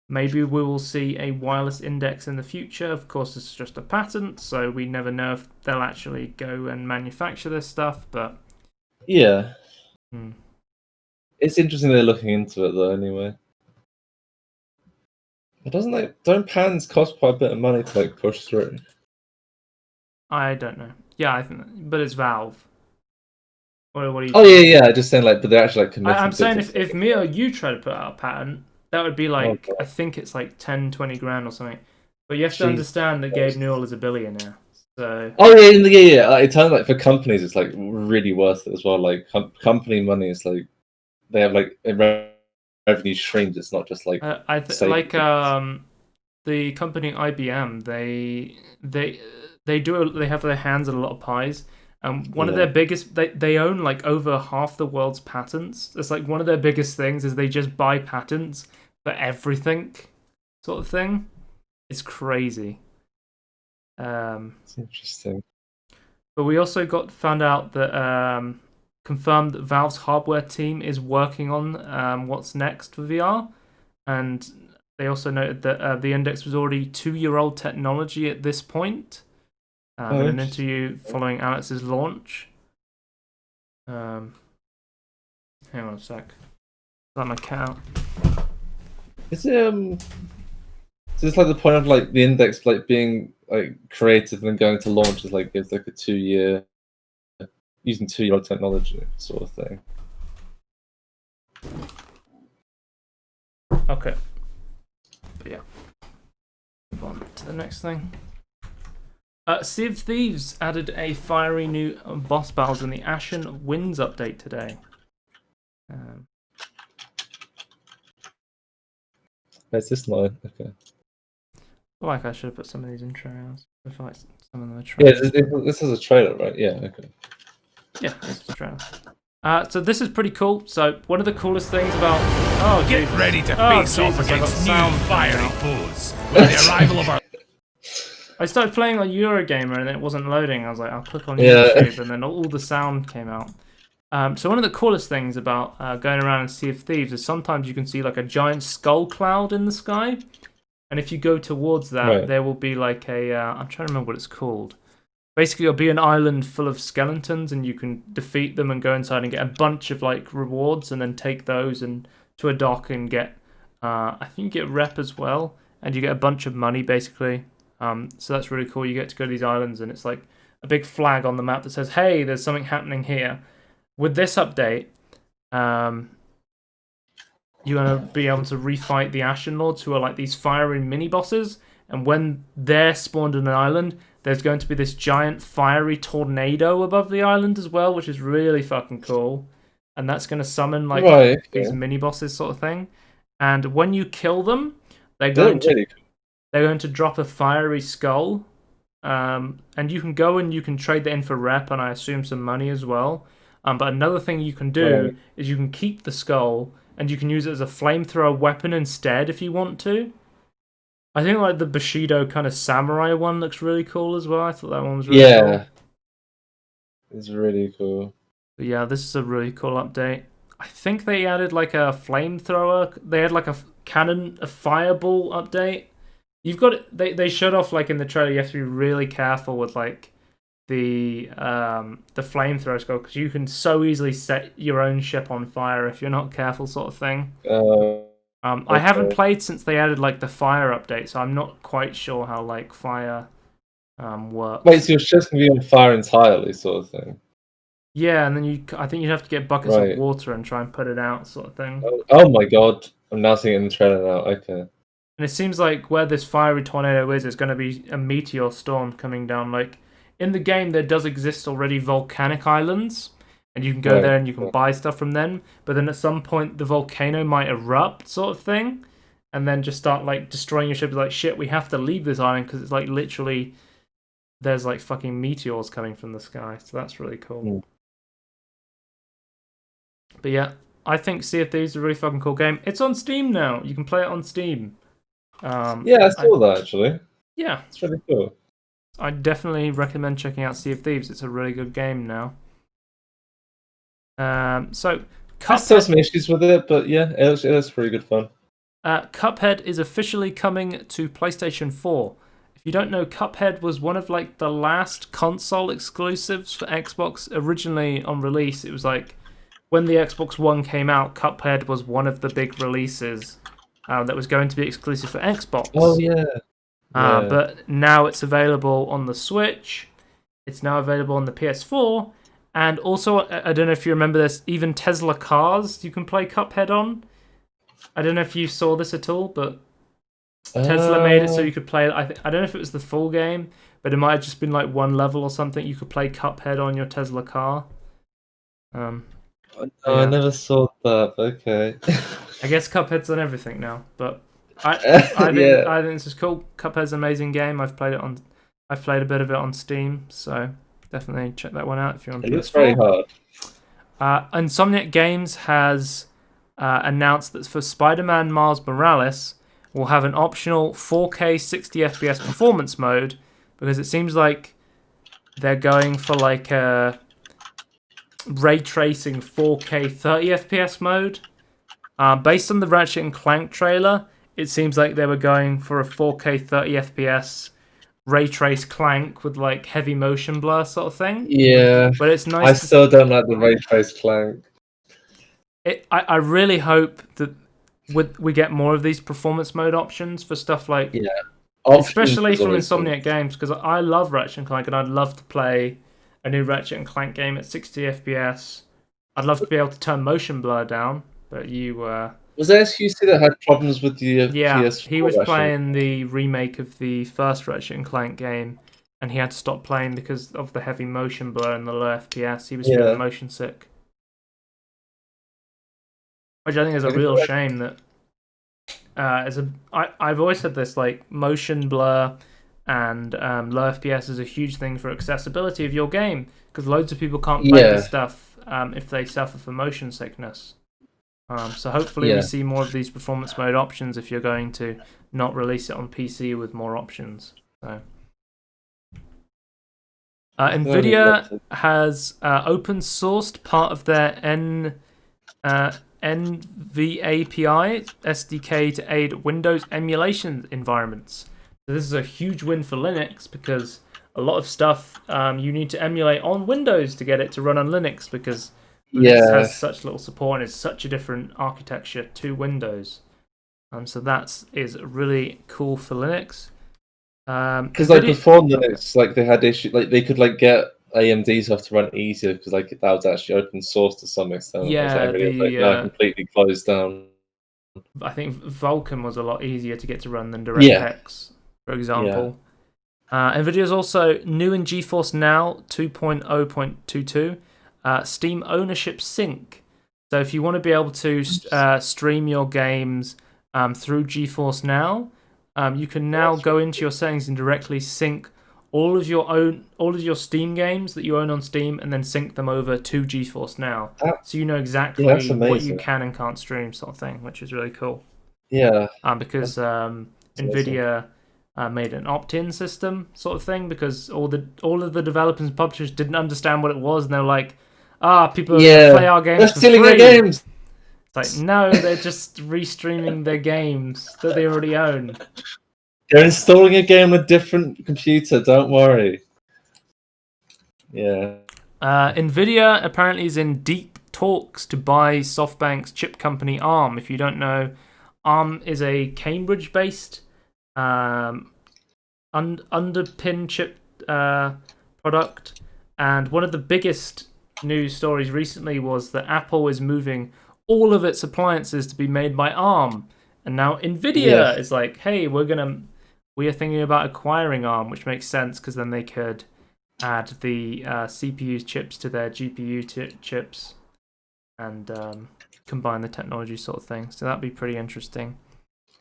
maybe we will see a wireless index in the future. Of course, it's just a patent, so we never know if they'll actually go and manufacture this stuff. But Yeah, hmm, it's interesting they're looking into it though. Anyway, it doesn't like don't patents cost quite a bit of money to like push through? I don't know. Yeah, I think, but it's Valve. What do you Oh think? yeah, yeah. Just saying like, but they're actually like I'm committing to it. saying To if me or you try to put out a patent, that would be oh like, I god, think it's like 10, 20 grand or something. But you have to Jesus understand that Gabe Christ. Newell is a billionaire. So, Oh yeah, yeah, yeah. It turns like for companies, it's like really worth it as well. Like company money is like they have like revenue streams. It's not just like saving like business. the company IBM, they have their hands in a lot of pies. One of Yeah, their biggest they own like over half the world's patents. It's like one of their biggest things is they just buy patents for everything, sort of thing. It's crazy. Um, it's interesting. but we also got found out that confirmed that Valve's hardware team is working on what's next for VR, and they also noted that the Index was already 2-year-old technology at this point. In an interview following Alex's launch. Hang on a sec. Let my cat out. Is it so it's like the point of like the Index like being like created and then going to launch is like it's like a 2-year using 2-year-old technology sort of thing. Okay. But yeah. Move on to the next thing. Sea of Thieves added a fiery new boss battles in the Ashen Winds update today. Is this line? Okay. I feel like I should have put some of these in trailers. I feel like some of them are Yeah, trailers. this is a trailer, right? Yeah, okay. Yeah, this is a trailer. So this is pretty cool. So one of the coolest things about Get ready to face off against new fiery foes with the arrival of our. I started playing on Eurogamer and it wasn't loading. I was like, I'll click on YouTube, and then all the sound came out. So one of the coolest things about going around and Sea of Thieves is sometimes you can see like a giant skull cloud in the sky, and if you go towards that, there will be like a I'm trying to remember what it's called. Basically, it'll be an island full of skeletons, and you can defeat them and go inside and get a bunch of like rewards, and then take those and to a dock and get I think you get rep as well, and you get a bunch of money basically. So that's really cool. You get to go to these islands, and it's like a big flag on the map that says, "Hey, there's something happening here." With this update, you're gonna be able to refight the Ashen Lords, who are like these fiery mini bosses. And when they're spawned in an island, there's going to be this giant fiery tornado above the island as well, which is really fucking cool. And that's going to summon like these mini bosses, sort of thing. And when you kill them, they're going to drop a fiery skull. And you can go and you can trade that in for rep, and I assume some money as well. But another thing you can do is you can keep the skull, and you can use it as a flamethrower weapon instead if you want to. I think like the Bushido kind of samurai one looks really cool as well. I thought that one was really cool. Yeah, it's really cool. But yeah, this is a really cool update. I think they added like a flamethrower. They had like a fireball update. You've got it. They showed off like in the trailer. You have to be really careful with like the flamethrower skill, because you can so easily set your own ship on fire if you're not careful, sort of thing. I haven't played since they added like the fire update, so I'm not quite sure how like fire works. Wait, so your ship's gonna be on fire entirely, sort of thing? Yeah, and then I think you'd have to get buckets of water and try and put it out, sort of thing. Oh my god, I'm now seeing it in the trailer now. Okay. And it seems like where this fiery tornado is going to be a meteor storm coming down. Like in the game, there does exist already volcanic islands. And you can go there and you can buy stuff from them. But then at some point, the volcano might erupt, sort of thing. And then just start, like, destroying your ship. Like, shit, we have to leave this island because it's, like, literally... There's, like, fucking meteors coming from the sky. So that's really cool. But yeah, I think Sea of Thieves is a really fucking cool game. It's on Steam now. You can play it on Steam. Yeah, I saw that, actually. Yeah. It's really cool. I definitely recommend checking out Sea of Thieves. It's a really good game now. So Cuphead, I still have some issues with it, but yeah, it was pretty good fun. Cuphead is officially coming to PlayStation 4. If you don't know, Cuphead was one of like the last console exclusives for Xbox. Originally on release, it was like when the Xbox One came out, Cuphead was one of the big releases that was going to be exclusive for Xbox. Oh yeah. But now it's available on the Switch. It's now available on the PS4. And also, I don't know if you remember this, even Tesla cars you can play Cuphead on. I don't know if you saw this at all, but Tesla made it so you could play it. I don't know if it was the full game, but it might have just been like one level or something. You could play Cuphead on your Tesla car. I never saw that. Okay. I guess Cuphead's on everything now, but I think this is cool. Cuphead's an amazing game. I've played a bit of it on Steam, so definitely check that one out if you're on PS4. It looks very hard. Insomniac Games has announced that for Spiderman Miles Morales, we'll have an optional 4K 60 FPS performance mode, because it seems like they're going for like ray tracing 4K 30 FPS mode. Based on the Ratchet and Clank trailer, it seems like they were going for a 4K 30 FPS ray trace Clank with like heavy motion blur sort of thing. Yeah, But it's I nice. still don't like the ray trace Clank. I really hope that we get more of these performance mode options for stuff like, Yeah, especially Options is from always good. Insomniac Games, because I love Ratchet and Clank and I'd love to play a new Ratchet and Clank game at 60 FPS. I'd love to be able to turn motion blur down, but you. Was there SUC that had problems with the Yeah, PS4 he was version? playing the remake of the first Ratchet and Clank game, and he had to stop playing because of the heavy motion blur and the low FPS. He was feeling motion sick, which I think is a real shame. That I've always said this, like motion blur and low FPS is a huge thing for accessibility of your game, because loads of people can't play this stuff if they suffer from motion sickness. So hopefully we see more of these performance mode options if you're going to not release it on PC with more options. So, Nvidia has open sourced part of their NVAPI SDK to aid Windows emulation environments. So this is a huge win for Linux, because a lot of stuff you need to emulate on Windows to get it to run on Linux, because Linux has such little support and it's such a different architecture to Windows. So that is really cool for Linux. Because like before Linux, like they had issues, like they could like get AMD stuff to run easier because like that was actually open source to some extent. Yeah, now completely closed down. I think Vulkan was a lot easier to get to run than DirectX, for example. Nvidia's also new in GeForce Now 2.0.22. Steam Ownership Sync. So if you want to be able to stream your games through GeForce Now, you can now go into your settings and directly sync all of your Steam games that you own on Steam, and then sync them over to GeForce Now. So you know exactly what you can and can't stream, sort of thing, which is really cool. Yeah. Because Nvidia made an opt-in system, sort of thing, because all of the developers and publishers didn't understand what it was, and they're like, people play our games for stealing free. our games. It's like, no, they're just restreaming their games that they already own. They're installing a game on a different computer, don't worry. Yeah. Nvidia apparently is in deep talks to buy SoftBank's chip company ARM. If you don't know, ARM is a Cambridge-based underpin chip product, and one of the biggest news stories recently was that Apple is moving all of its appliances to be made by ARM, and now Nvidia is like, hey, we are thinking about acquiring ARM, which makes sense because then they could add the CPU chips to their GPU chips and combine the technology, sort of thing. So that'd be pretty interesting.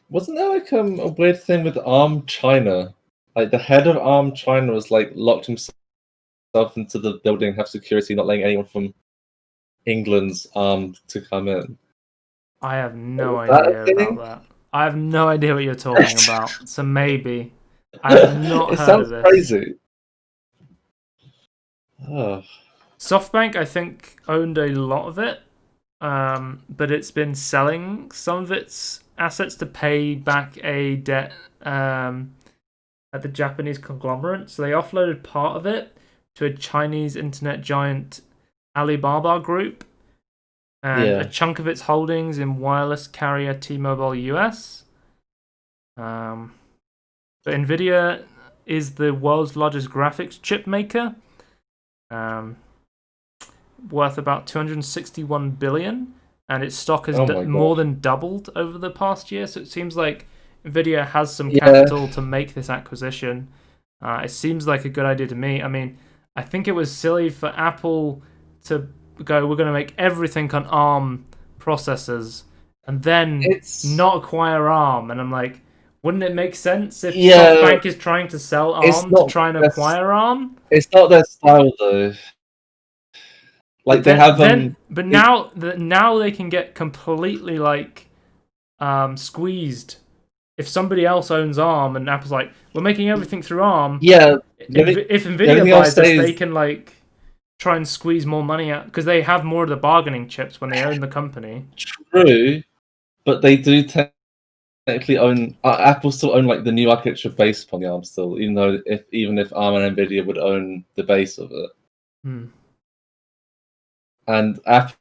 Wasn't there like a weird thing with ARM China? Like the head of ARM China was like locked himself into the building, have security, not letting anyone from England's ARM to come in. I have no idea about that. I have no idea what you're talking about. So maybe I have not heard of this. It sounds crazy. Oh. SoftBank, I think, owned a lot of it, but it's been selling some of its assets to pay back a debt at the Japanese conglomerate. So they offloaded part of it to a Chinese internet giant, Alibaba Group, and a chunk of its holdings in wireless carrier T-Mobile US. But Nvidia is the world's largest graphics chip maker, worth about $261 billion, and its stock has more than doubled over the past year. So it seems like Nvidia has some capital to make this acquisition. It seems like a good idea to me. I mean, I think it was silly for Apple to go, we're going to make everything on ARM processors, and then not acquire ARM. And I'm like, wouldn't it make sense if SoftBank is trying to sell ARM to try and acquire ARM? It's not their style, though. Like they have but now they can get completely like squeezed. If somebody else owns ARM and Apple's like, we're making everything through ARM. Yeah. If Nvidia buys this, they can like try and squeeze more money out because they have more of the bargaining chips when they own the company. True, but they do technically own. Apple still own like the new architecture based upon the ARM still, even if ARM and Nvidia would own the base of it. And Apple's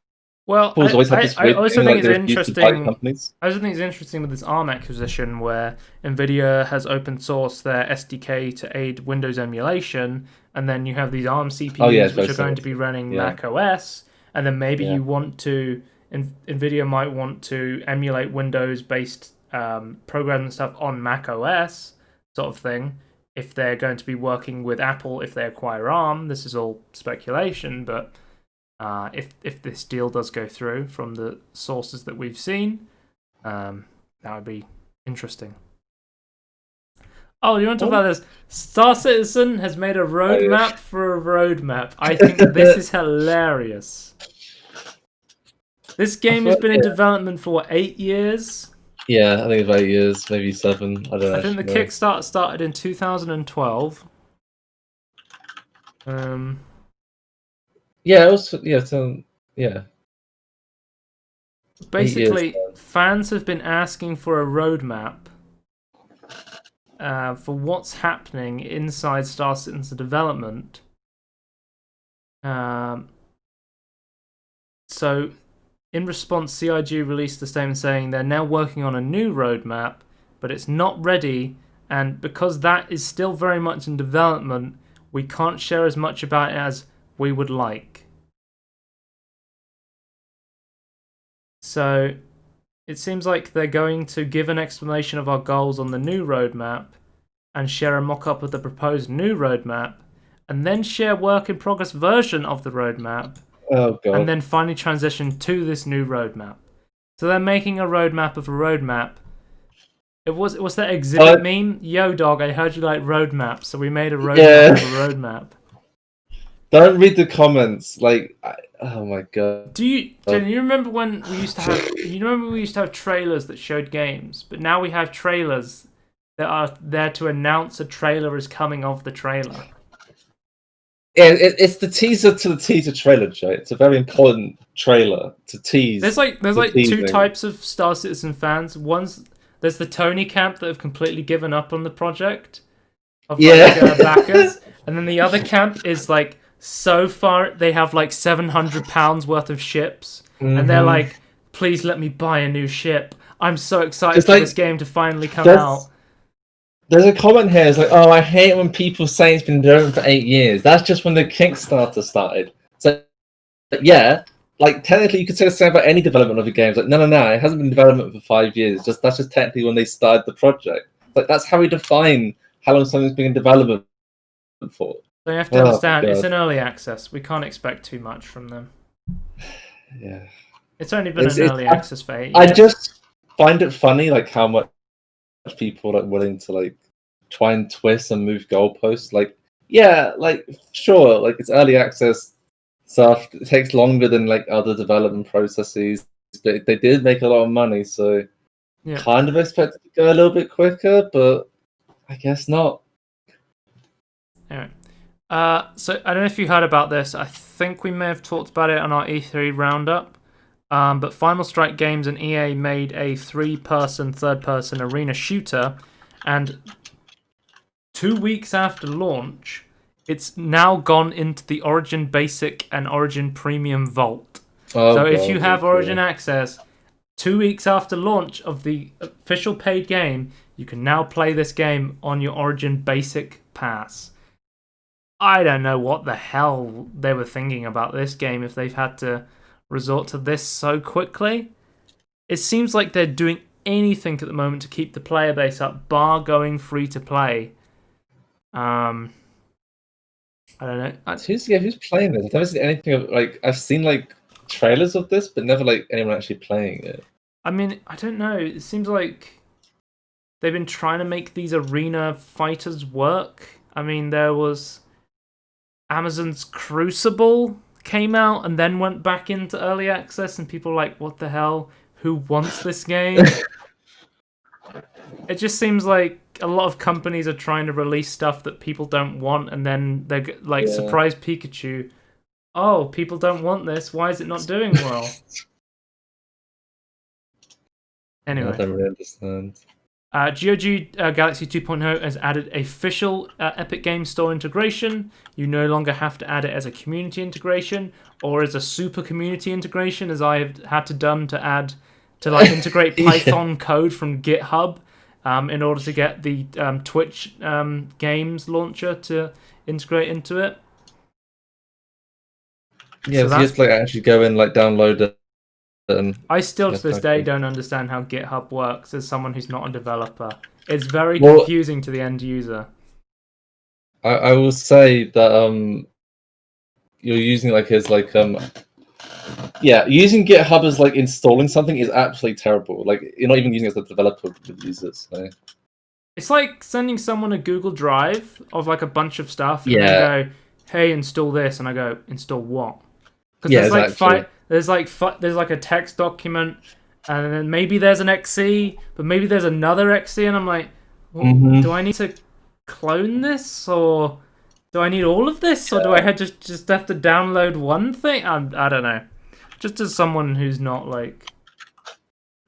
Well, always had this I weird also thing, think like it's they refuse to buy interesting. companies. I also think it's interesting with this ARM acquisition where Nvidia has open sourced their SDK to aid Windows emulation, and then you have these ARM CPUs which are going to be running Mac OS, and then maybe you want to. Nvidia might want to emulate Windows-based programs and stuff on Mac OS, sort of thing. If they're going to be working with Apple, if they acquire ARM, this is all speculation, but. If this deal does go through from the sources that we've seen, that would be interesting. Oh, you want to talk about this? Star Citizen has made a roadmap for a roadmap. I think this is hilarious. This game has been in development for 8 years. Yeah, I think about 8 years, maybe 7. I don't know. I think the Kickstarter started in 2012. Yeah, it was. Yeah. Basically, fans have been asking for a roadmap for what's happening inside Star Citizen's development. So, in response, CIG released a statement saying they're now working on a new roadmap, but it's not ready, and because that is still very much in development, we can't share as much about it as we would like. So, it seems like they're going to give an explanation of our goals on the new roadmap and share a mock-up of the proposed new roadmap, and then share work-in-progress version of the roadmap, and then finally transition to this new roadmap. So they're making a roadmap of a roadmap. What's that exhibit meme? Yo, dog, I heard you like roadmaps, so we made a roadmap of a roadmap. Don't read the comments. Oh my god. Jen, you remember when we used to have? You remember we used to have trailers that showed games, but now we have trailers that are there to announce a trailer is coming of the trailer. Yeah, it's the teaser to the teaser trailer, Joe. It's a very important trailer to tease. There's like two types of Star Citizen fans. There's the Tony camp that have completely given up on the project of backers, and then the other camp is like so far they have like £700 worth of ships, and they're like, please let me buy a new ship. I'm so excited for this game to finally come out. There's a comment here. It's like, oh, I hate when people say it's been developed for 8 years. That's just when the Kickstarter started. So, yeah, like technically you could say the same about any development of a game. It's like, no, it hasn't been in development for 5 years. That's just technically when they started the project. Like that's how we define how long something's been in development for. So you have to understand, it's an early access. We can't expect too much from them. Yeah, it's only been an early access for 8 years. I just find it funny, like how much people are willing to like try and twist and move goalposts. Like, yeah, like sure, like it's early access stuff. It takes longer than like other development processes, but they did make a lot of money, so kind of expect it to go a little bit quicker, but I guess not. Anyway, so I don't know if you heard about this. I think we may have talked about it on our E3 roundup. But Final Strike Games and EA made a 3-person, third-person arena shooter, and 2 weeks after launch, it's now gone into the Origin Basic and Origin Premium Vault. If you have Origin Access, 2 weeks after launch of the official paid game, you can now play this game on your Origin Basic Pass. I don't know what the hell they were thinking about this game if they've had to resort to this so quickly. It seems like they're doing anything at the moment to keep the player base up, bar going free to play. I don't know. Who's playing this? I've never seen anything of I've seen like trailers of this, but never like anyone actually playing it. I mean, I don't know. It seems like they've been trying to make these arena fighters work. I mean, there was Amazon's Crucible came out and then went back into early access, and people were like, what the hell? Who wants this game? It just seems like a lot of companies are trying to release stuff that people don't want, and then they're like, Surprise Pikachu. oh, people don't want this. Why is it not doing well? Anyway. I don't really understand. GOG Galaxy 2.0 has added official Epic Games Store integration. You no longer have to add it as a community integration or as a super community integration, as I have had to done to add to like integrate Python code from GitHub in order to get the Twitch games launcher to integrate into it. Yeah, so you have to like actually go in, like download it. I still to this day don't understand how GitHub works as someone who's not a developer. It's very confusing to the end user. I will say that you're using like as like yeah, using GitHub as like installing something is absolutely terrible. Like you're not even using it as a developer would use it. So. It's like sending someone a Google Drive of like a bunch of stuff and then go, "Hey, install this," and I go, "Install what?" Because there's like a text document, and then maybe there's an XE, but maybe there's another XE, and I'm like, well, do I need to clone this, or do I need all of this, or do I just have to download one thing? I don't know. Just as someone who's not like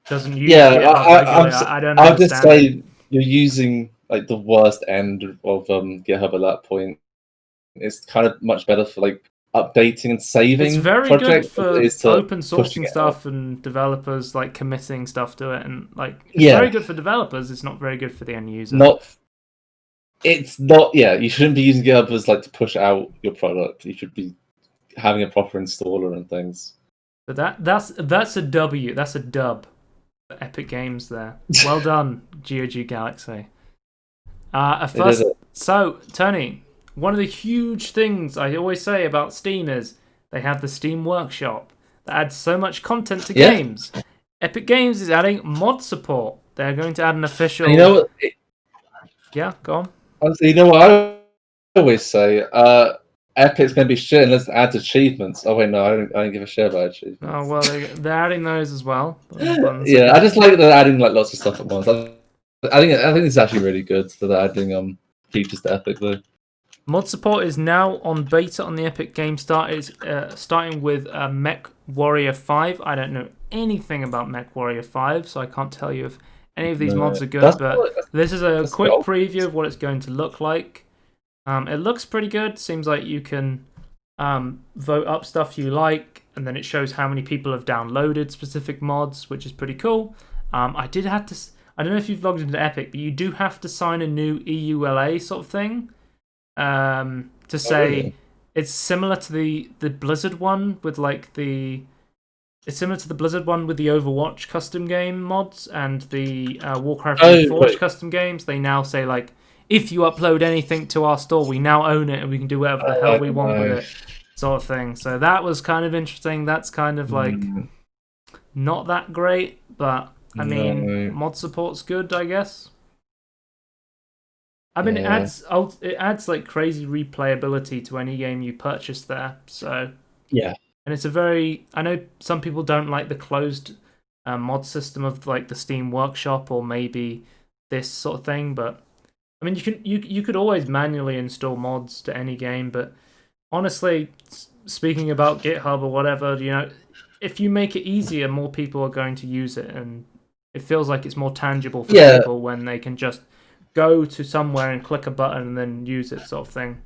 doesn't use GitHub regularly, I don't understand. I'll just say you're using like the worst end of GitHub at that point. It's kind of much better for like updating and saving. It's very good for open sourcing stuff and developers like committing stuff to it, and like it's very good for developers. It's not very good for the end user. It's not. Yeah, you shouldn't be using GitHub as like to push out your product. You should be having a proper installer and things. But that's a W. That's a dub. Epic Games there. Well done, GOG Galaxy. So Tony. One of the huge things I always say about Steam is they have the Steam Workshop that adds so much content to games. Epic Games is adding mod support. They're going to add an official... And you know what? Yeah, go on. You know what I always say? Epic's going to be shit unless it adds achievements. Oh, wait, no, I don't give a shit about achievements. Oh, well, they're adding those as well. Yeah, I just like that they're adding like lots of stuff at once. I think it's actually really good that they're adding features to Epic, though. Mod support is now on beta on the Epic Game Store. It's starting with Mech Warrior 5. I don't know anything about Mech Warrior 5, so I can't tell you if any of these mods are good, but this is a quick preview of what it's going to look like. It looks pretty good. Seems like you can vote up stuff you like, and then it shows how many people have downloaded specific mods, which is pretty cool. I don't know if you've logged into Epic, but you do have to sign a new EULA sort of thing. To say it's similar to the Blizzard one with like it's similar to the Blizzard one with the Overwatch custom game mods and the Warcraft Reforged custom games. They now say like, if you upload anything to our store, we now own it and we can do whatever the hell we want with it, sort of thing. So that was kind of interesting. That's kind of like not that great, but I mean, mod support's good, I guess. I mean, it adds like crazy replayability to any game you purchase there. So yeah, and it's I know some people don't like the closed mod system of like the Steam Workshop or maybe this sort of thing, but I mean, you could always manually install mods to any game. But honestly, speaking about GitHub or whatever, you know, if you make it easier, more people are going to use it, and it feels like it's more tangible for people when they can just go to somewhere and click a button and then use it, sort of thing.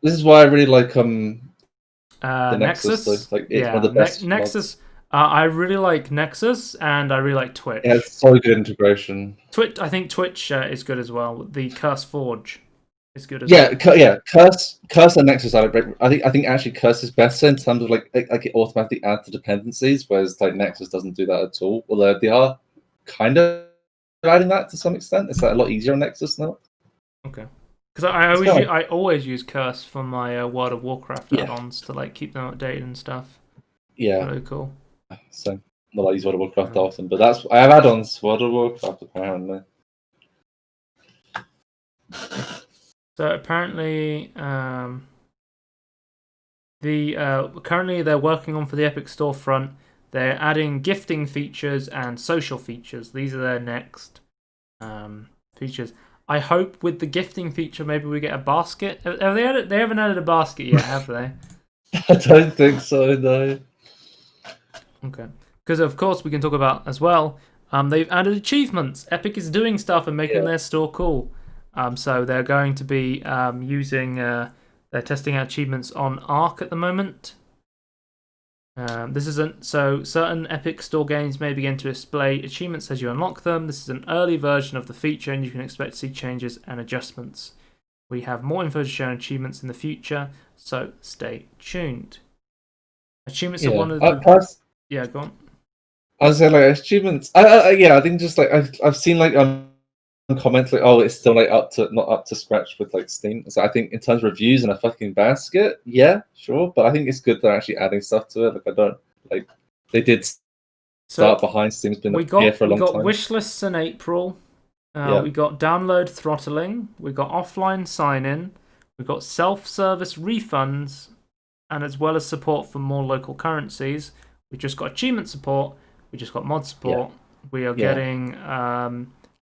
This is why I really like the Nexus. Like, it's one of the best Nexus. I really like Nexus, and I really like Twitch. Yeah, it's so good integration. I think Twitch is good as well. The Curse Forge is good as well. Curse and Nexus are great. I think actually Curse is better in terms of like it automatically adds the dependencies, whereas like Nexus doesn't do that at all. Although they are kind of adding that to some extent. It's like a lot easier on Nexus now. Okay. Because I always use Curse for my World of Warcraft add-ons to like keep them updated and stuff. Yeah. Really cool. So not I use World of Warcraft often, but I have add-ons for World of Warcraft apparently. So apparently, currently they're working on for the Epic Storefront. They're adding gifting features and social features. These are their next features. I hope with the gifting feature, maybe we get a basket. They haven't added a basket yet, have they? I don't think so. No. Okay. Because of course we can talk about as well. They've added achievements. Epic is doing stuff and making Yeah. their store cool. So they're going to be using. They're testing out achievements on Arc at the moment. This isn't so. Certain Epic Store games may begin to display achievements as you unlock them. This is an early version of the feature, and you can expect to see changes and adjustments. We have more info to share on achievements in the future, so stay tuned. Achievements are one of the. Yeah, go on. I was saying like achievements. I think just like I've seen like comments like, oh, it's still like not up to scratch with like Steam. So I think in terms of reviews and a fucking basket, yeah, sure. But I think it's good they're actually adding stuff to it. Like I don't like they did start behind Steam's been here for a long time. Wish lists in April. Yeah. We got download throttling. We got offline sign in. We got self-service refunds, and as well as support for more local currencies. We just got achievement support. We just got mod support. We are getting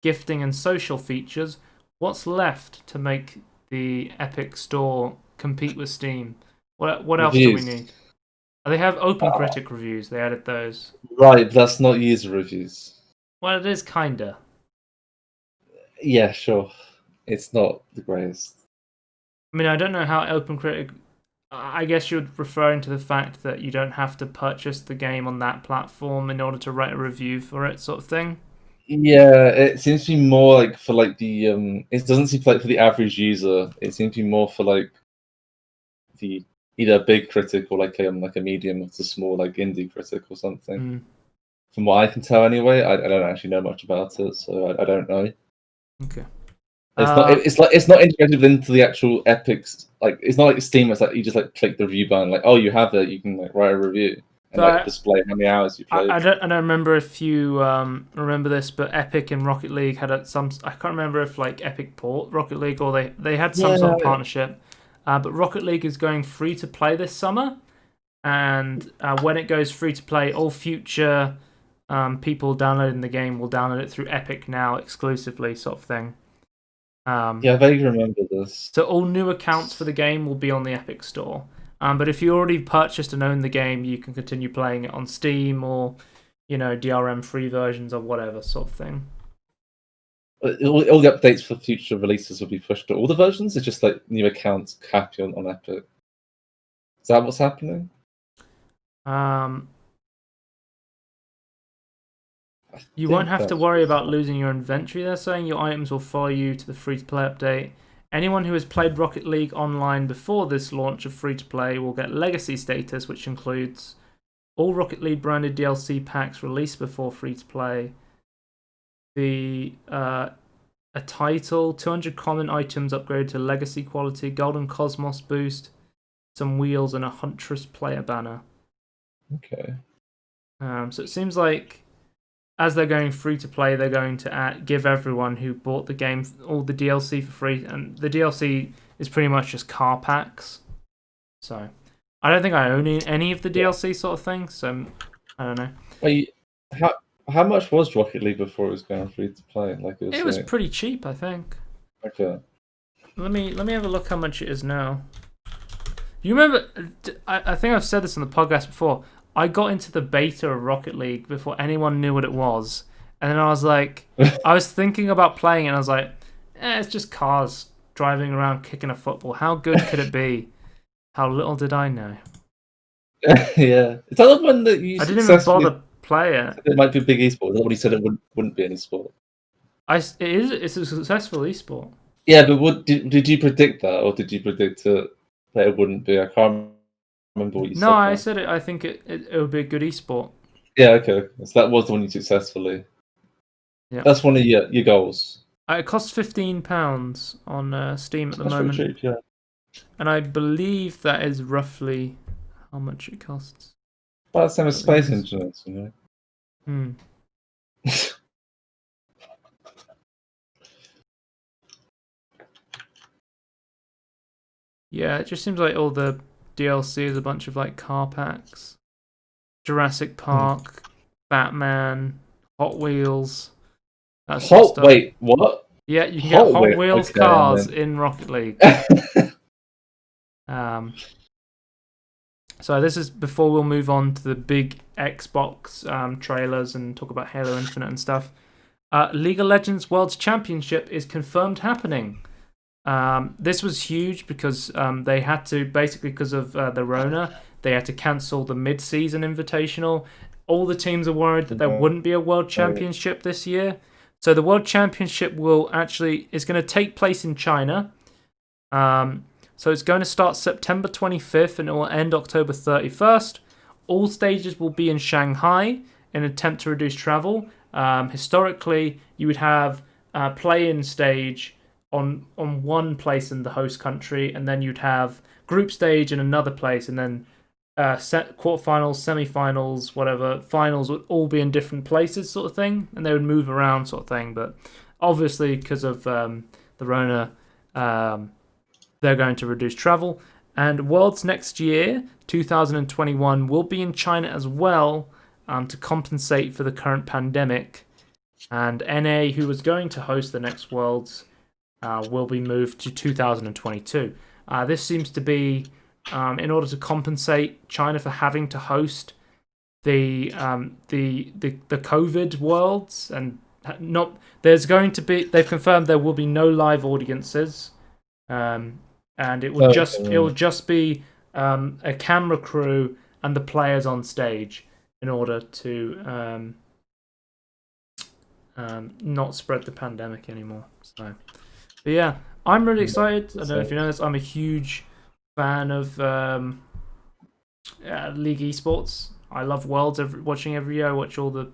gifting and social features. What's left to make the Epic Store compete with Steam? What else do we need? They have Open Critic reviews. They added those. Right, that's not user reviews. Well, it is kinda. Yeah, sure. It's not the greatest. I mean, I don't know how Open Critic. I guess you're referring to the fact that you don't have to purchase the game on that platform in order to write a review for it, sort of thing. Yeah, it seems to be more like for like the it doesn't seem like for the average user. It seems to be more for like the either a big critic or like a medium or a small like indie critic or something. From what I can tell anyway, I don't actually know much about it, so I don't know. Okay. It's not integrated into the actual Epic's, like it's not like Steam. It's like you just like click the review button, like, oh, you have it, you can like write a review and like display how many hours you played. I don't remember if you remember this, but Epic and Rocket League had some. I can't remember if like Epic bought Rocket League or they had some sort of partnership. But Rocket League is going free to play this summer, and when it goes free to play, all future people downloading the game will download it through Epic now exclusively, sort of thing. Yeah, I vaguely remember this. So all new accounts for the game will be on the Epic Store. But if you already purchased and own the game, you can continue playing it on Steam or, DRM free versions or whatever sort of thing. All the updates for future releases will be pushed to all the versions. It's just like new accounts happy on Epic. Is that what's happening? You won't have to worry about losing your inventory. They're saying your items will follow you to the free-to-play update. Anyone who has played Rocket League online before this launch of free-to-play will get Legacy status, which includes all Rocket League branded DLC packs released before free-to-play, a title, 200 common items upgraded to Legacy quality, Golden Cosmos boost, some wheels, and a Huntress player banner. Okay. So it seems like as they're going free to play, they're going to give everyone who bought the game all the DLC for free, and the DLC is pretty much just car packs. So I don't think I own any of the DLC sort of thing, so I don't know. Wait, how much was Rocket League before it was going free to play? Like it was pretty cheap, I think. Okay. Let me have a look how much it is now. You remember? I think I've said this on the podcast before. I got into the beta of Rocket League before anyone knew what it was. And then I was like, I was thinking about playing it, and I was like, it's just cars driving around kicking a football. How good could it be? How little did I know. Yeah. Is that the one that you I didn't even bother playing it. It might be a big esport. Nobody said it wouldn't be any sport. It's a successful esport. Yeah, but did you predict that, or did you predict that it wouldn't be? I can't remember what you said. No, I said it. I think it would be a good esport. Yeah, okay. So that was the one you successfully. Yeah. That's one of your goals. It costs £15 on Steam at the moment. That's pretty cheap, yeah. And I believe that is roughly how much it costs. About the same as Space Engineers, you know. Yeah, it just seems like all the DLC is a bunch of like car packs. Jurassic Park, Batman, Hot Wheels. Wait, what? Yeah, you can get Hot Wheels cars in Rocket League. So this is before we'll move on to the big Xbox trailers and talk about Halo Infinite and stuff. League of Legends World Championship is confirmed happening. This was huge because they had to, basically because of the Rona, they had to cancel the mid-season invitational. All the teams are worried that there wouldn't be a World Championship this year. So the World Championship is going to take place in China. So it's going to start September 25th and it will end October 31st. All stages will be in Shanghai in an attempt to reduce travel. Historically, you would have a play-in stage on one place in the host country, and then you'd have group stage in another place, and then quarterfinals, semi-finals, whatever, finals would all be in different places, sort of thing, and they would move around, sort of thing. But obviously, because of the Rona, they're going to reduce travel. And Worlds next year, 2021, will be in China as well, to compensate for the current pandemic. And NA, who was going to host the next Worlds, will be moved to 2022. This seems to be in order to compensate China for having to host the COVID Worlds, and they've confirmed there will be no live audiences, and it will just be a camera crew and the players on stage in order to not spread the pandemic anymore. So, but yeah, I'm really excited. I don't know if you know this. I'm a huge fan of League esports. I love Worlds. Watching every year. I'm at the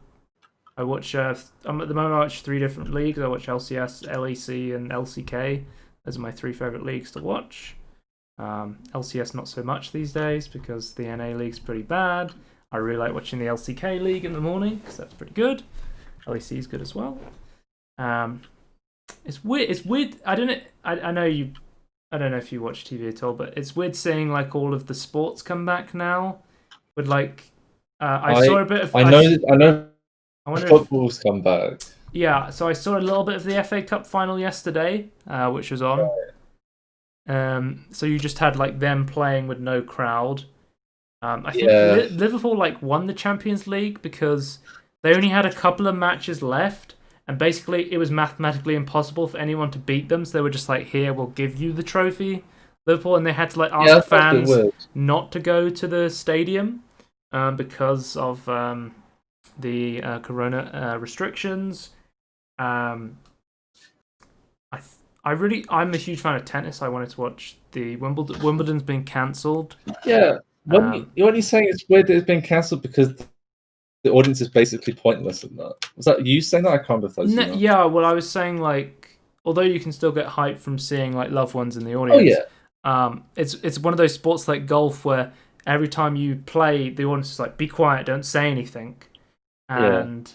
moment I watch 3 different leagues. I watch LCS, LEC, and LCK. Those are my 3 favorite leagues to watch. LCS not so much these days because the NA league's pretty bad. I really like watching the LCK league in the morning because that's pretty good. LEC is good as well. It's weird. It's weird. I don't know. I know you. I don't know if you watch TV at all, but it's weird seeing like all of the sports come back now. With like, I saw a bit of. I know. Football's come back. Yeah, so I saw a little bit of the FA Cup final yesterday, which was on. So you just had like them playing with no crowd. I think Liverpool like won the Champions League because they only had a couple of matches left, and basically it was mathematically impossible for anyone to beat them. So they were just like, "Here, we'll give you the trophy, Liverpool," and they had to like ask fans not to go to the stadium because of the Corona restrictions. I'm a huge fan of tennis. I wanted to watch the Wimbledon. Wimbledon's been cancelled. Yeah. What you're saying is weird that it's been cancelled because the audience is basically pointless in that. Was that you saying that? I can't remember if that's Yeah, well, I was saying like, although you can still get hype from seeing like loved ones in the audience. Oh yeah. It's one of those sports like golf where every time you play, the audience is like, "Be quiet, don't say anything," and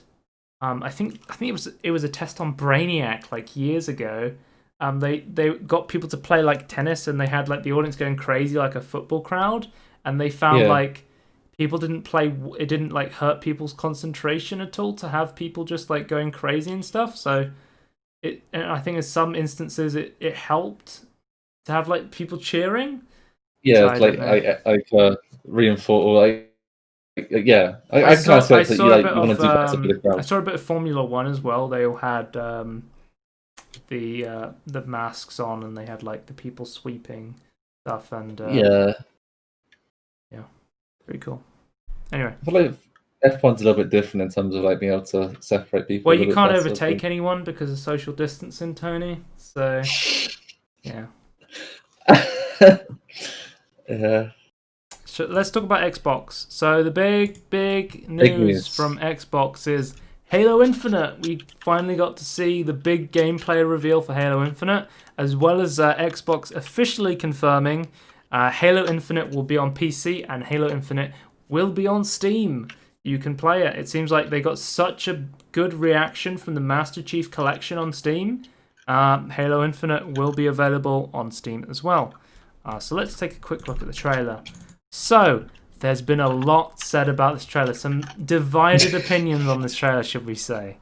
I think it was a test on Brainiac like years ago. They got people to play like tennis, and they had like the audience going crazy like a football crowd, and they found like people didn't play. It didn't like hurt people's concentration at all to have people just like going crazy and stuff. So and I think in some instances it helped to have like people cheering. Yeah, so like reinforce or like. Yeah, I saw a bit of Formula One as well. They all had the masks on, and they had like the people sweeping stuff, and yeah, pretty cool. Anyway, I feel like F1's a little bit different in terms of like being able to separate people. Well, you can't overtake anyone because of social distancing, Tony. So yeah. Yeah. So let's talk about Xbox. So the big news from Xbox is Halo Infinite. We finally got to see the big gameplay reveal for Halo Infinite, as well as Xbox officially confirming Halo Infinite will be on PC and Halo Infinite will be on Steam. You can play it. It seems like they got such a good reaction from the Master Chief Collection on Steam. Halo Infinite will be available on Steam as well. So let's take a quick look at the trailer. So, there's been a lot said about this trailer. Some divided opinions on this trailer, should we say.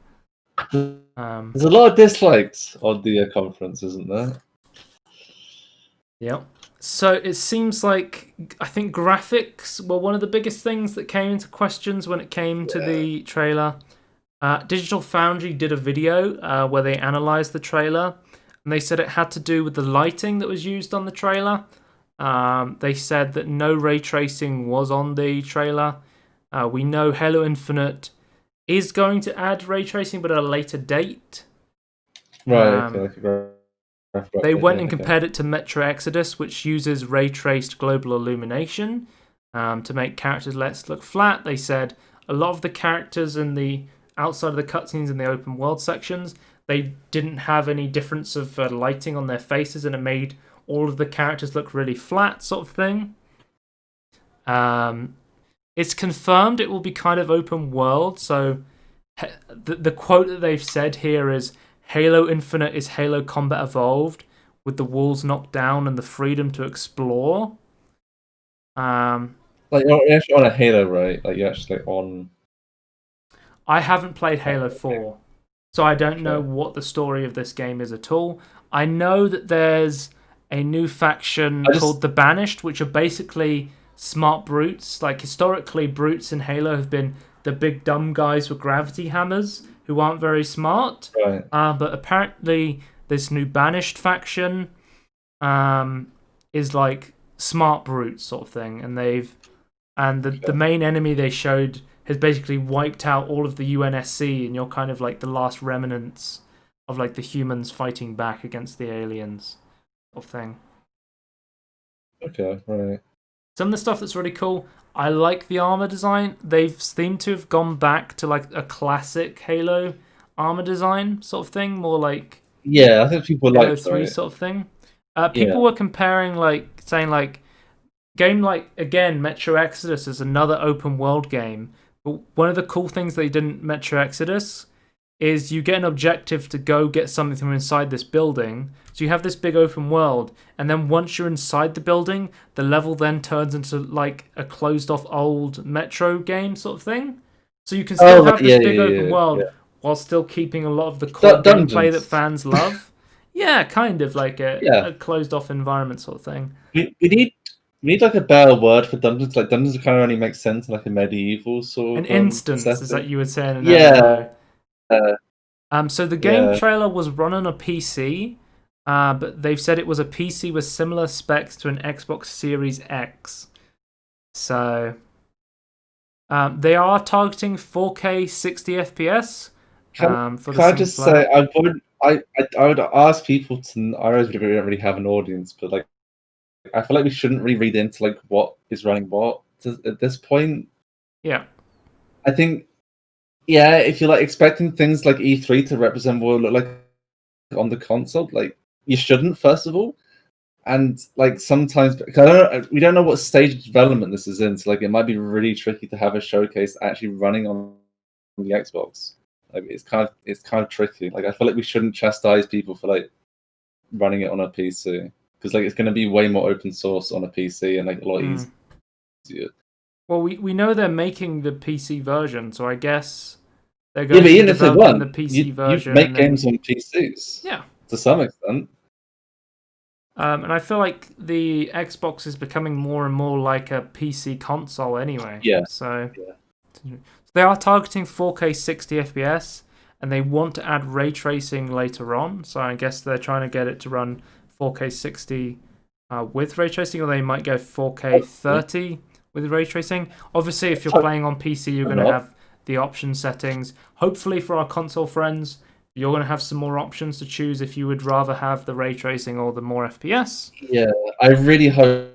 There's a lot of dislikes on the conference, isn't there? Yep. So it seems like I think graphics were one of the biggest things that came into questions when it came to the trailer. Digital Foundry did a video where they analysed the trailer, and they said it had to do with the lighting that was used on the trailer. They said that no ray tracing was on the trailer. We know Halo Infinite is going to add ray tracing, but at a later date. Right. Okay. They went and compared it to Metro Exodus, which uses ray traced global illumination to make characters less look flat. They said a lot of the characters in the outside of the cutscenes in the open world sections, they didn't have any difference of lighting on their faces, and it made all of the characters look really flat, sort of thing. It's confirmed it will be kind of open world, so the quote that they've said here is Halo Infinite is Halo Combat Evolved, with the walls knocked down and the freedom to explore. Like you're actually on a Halo, right? Like you're actually on. I haven't played Halo 4, so I don't know what the story of this game is at all. I know that there's a new faction called the Banished, which are basically smart brutes. Like historically, brutes in Halo have been the big dumb guys with gravity hammers who aren't very smart. Right. But apparently, this new Banished faction is like smart brutes sort of thing, and the main enemy they showed has basically wiped out all of the UNSC, and you're kind of like the last remnants of like the humans fighting back against the aliens, sort of thing. Okay, right. Some of the stuff that's really cool, I like the armor design. They've seemed to have gone back to like a classic Halo armor design sort of thing, more like I think people Halo like 3 sort of thing. People were comparing, like saying like game like again Metro Exodus is another open world game, but one of the cool things they did in Metro Exodus is you get an objective to go get something from inside this building. So you have this big open world, and then once you're inside the building, the level then turns into like a closed off old Metro game sort of thing. So you can still have this big open world while still keeping a lot of the core gameplay that fans love. Yeah, kind of like a closed off environment sort of thing. We need like a better word for dungeons. Like dungeons kind of only make sense in like a medieval sort of an instance, setting. is that you would say in an MMO. So the game trailer was run on a PC, but they've said it was a PC with similar specs to an Xbox Series X. So they are targeting 4K 60 FPS. Can I just say I would ask people to. I realize we don't really have an audience, but like I feel like we shouldn't really read into like what is running what at this point. Yeah, I think. Yeah, if you're like expecting things like E3 to represent what it look like on the console, like you shouldn't, first of all. And like sometimes we don't know what stage of development this is in, so like it might be really tricky to have a showcase actually running on the Xbox. Like it's kind of tricky. Like I feel like we shouldn't chastise people for like running it on a PC, because like it's going to be way more open source on a PC and like a lot easier. Well, we know they're making the PC version, so I guess they're going to develop the PC version. You make games on PCs. Yeah. To some extent. And I feel like the Xbox is becoming more and more like a PC console anyway. Yeah. So they are targeting 4K 60 FPS, and they want to add ray tracing later on. So I guess they're trying to get it to run 4K 60 with ray tracing, or they might go 4K 30 with ray tracing. Obviously, if you're playing on PC, you're going to have the option settings. Hopefully, for our console friends, you're going to have some more options to choose if you would rather have the ray tracing or the more FPS. Yeah, I really hope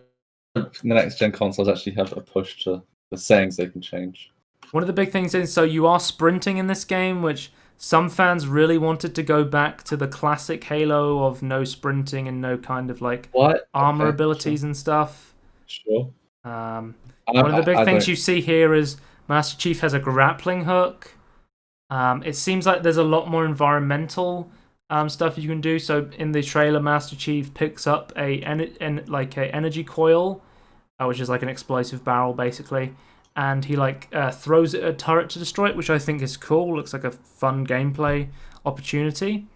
the next gen consoles actually have a push to the settings they can change. One of the big things is, so you are sprinting in this game, which some fans really wanted to go back to the classic Halo of no sprinting and no kind of like armor abilities and stuff. Sure. One of the big things you see here is Master Chief has a grappling hook. It seems like there's a lot more environmental stuff you can do. So in the trailer, Master Chief picks up a energy coil, which is like an explosive barrel basically, and he like throws it at a turret to destroy it, which I think is cool. Looks like a fun gameplay opportunity.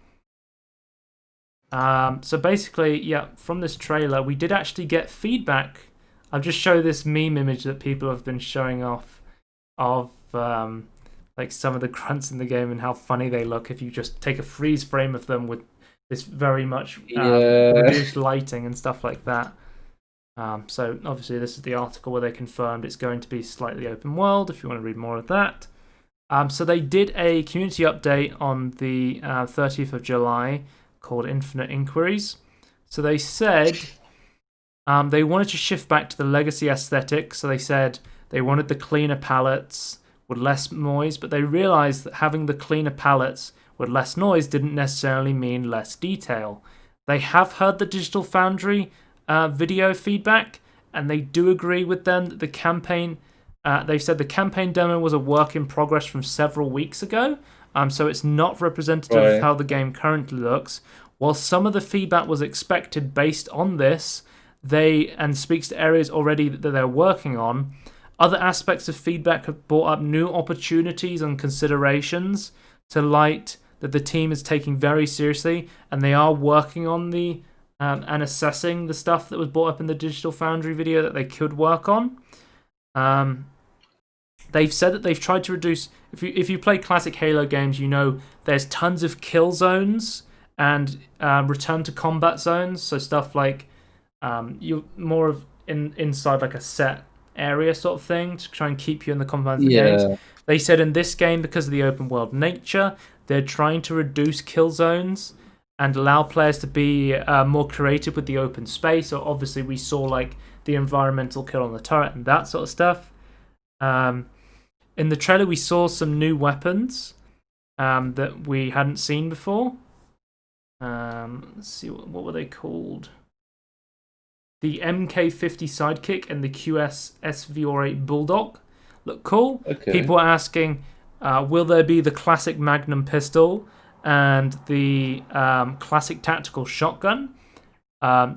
So basically, yeah, from this trailer, we did actually get feedback. I'll just show this meme image that people have been showing off of like some of the grunts in the game and how funny they look if you just take a freeze frame of them with this very much reduced lighting and stuff like that. So obviously this is the article where they confirmed it's going to be slightly open world if you want to read more of that. So they did a community update on the 30th of July called Infinite Inquiries. So they said they wanted to shift back to the legacy aesthetic. So they said they wanted the cleaner palettes with less noise, but they realized that having the cleaner palettes with less noise didn't necessarily mean less detail. They have heard the Digital Foundry video feedback, and they do agree with them that the campaign. They've said the campaign demo was a work in progress from several weeks ago, so it's not representative of how the game currently looks. While some of the feedback was expected based on this, and speaks to areas already that they're working on. Other aspects of feedback have brought up new opportunities and considerations to light that the team is taking very seriously, and they are working on the and assessing the stuff that was brought up in the Digital Foundry video that they could work on. They've said that they've tried to reduce. If you play classic Halo games, you know there's tons of kill zones and return to combat zones. So stuff like you're more of inside like a set area sort of thing to try and keep you in the confines of the games. They said in this game, because of the open world nature, they're trying to reduce kill zones and allow players to be more creative with the open space. So obviously we saw like the environmental kill on the turret and that sort of stuff. In the trailer we saw some new weapons that we hadn't seen before. Let's see, what were they called? The MK50 Sidekick and the QS SV8 Bulldog look cool. Okay. People are asking, will there be the classic Magnum pistol and the classic tactical shotgun?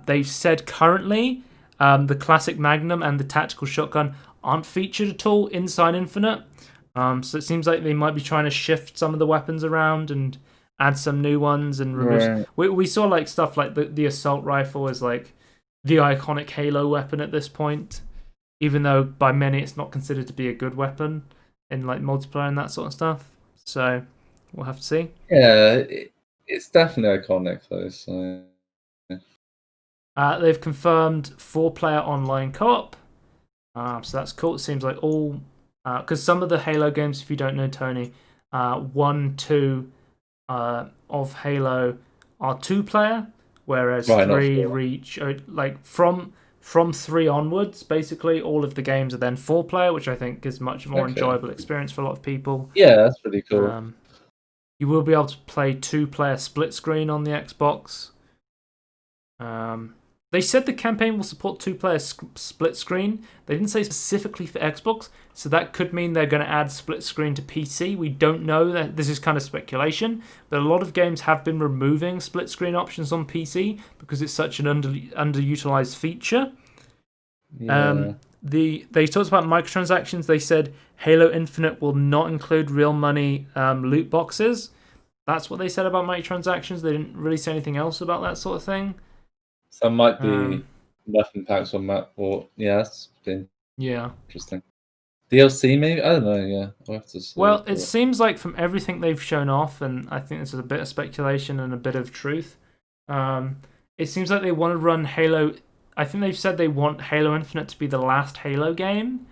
They've said currently the classic Magnum and the tactical shotgun aren't featured at all inside Infinite. So it seems like they might be trying to shift some of the weapons around and add some new ones and remove. Right. We saw like stuff like the assault rifle is like the iconic Halo weapon at this point, even though by many it's not considered to be a good weapon in like multiplayer and that sort of stuff. So we'll have to see. Yeah, it's definitely iconic though. So they've confirmed 4-player online co-op. So that's cool. It seems like all because some of the Halo games, if you don't know, Tony, 1, 2 of Halo are 2-player. Whereas 3 reach like from 3 onwards, basically all of the games are then 4-player, which I think is much more enjoyable experience for a lot of people. Yeah, that's pretty cool. You will be able to play 2-player split screen on the Xbox. They said the campaign will support 2-player split screen. They didn't say specifically for Xbox, so that could mean they're going to add split screen to PC. We don't know. That this is kind of speculation, but a lot of games have been removing split screen options on PC because it's such an underutilized feature. Yeah. They talked about microtransactions. They said Halo Infinite will not include real money loot boxes. That's what they said about microtransactions. They didn't really say anything else about that sort of thing. So it might be weapon packs on map, or that's been interesting. DLC maybe? I don't know. Yeah, we'll have to see. Well, it seems like from everything they've shown off, and I think this is a bit of speculation and a bit of truth. It seems like they want to run Halo. I think they've said they want Halo Infinite to be the last Halo game,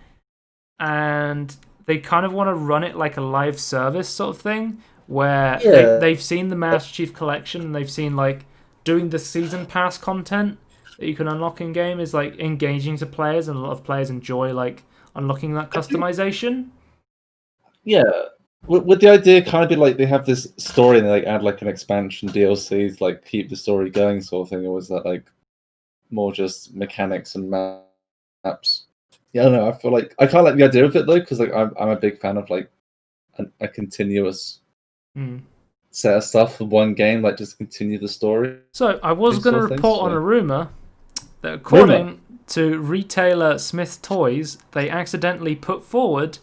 and they kind of want to run it like a live service sort of thing, where they've seen the Master Chief Collection and they've seen like doing the season pass content that you can unlock in game is like engaging to players, and a lot of players enjoy like unlocking that customization. Yeah, would the idea kind of be like they have this story and they like add like an expansion DLC to like keep the story going sort of thing, or was that like more just mechanics and maps? Yeah, I don't know. I feel like I kind of like the idea of it though, because like I'm a big fan of like a continuous set of stuff for one game, like just continue the story. So I was going to report on a rumor that according to retailer Smith Toys, they accidentally put forward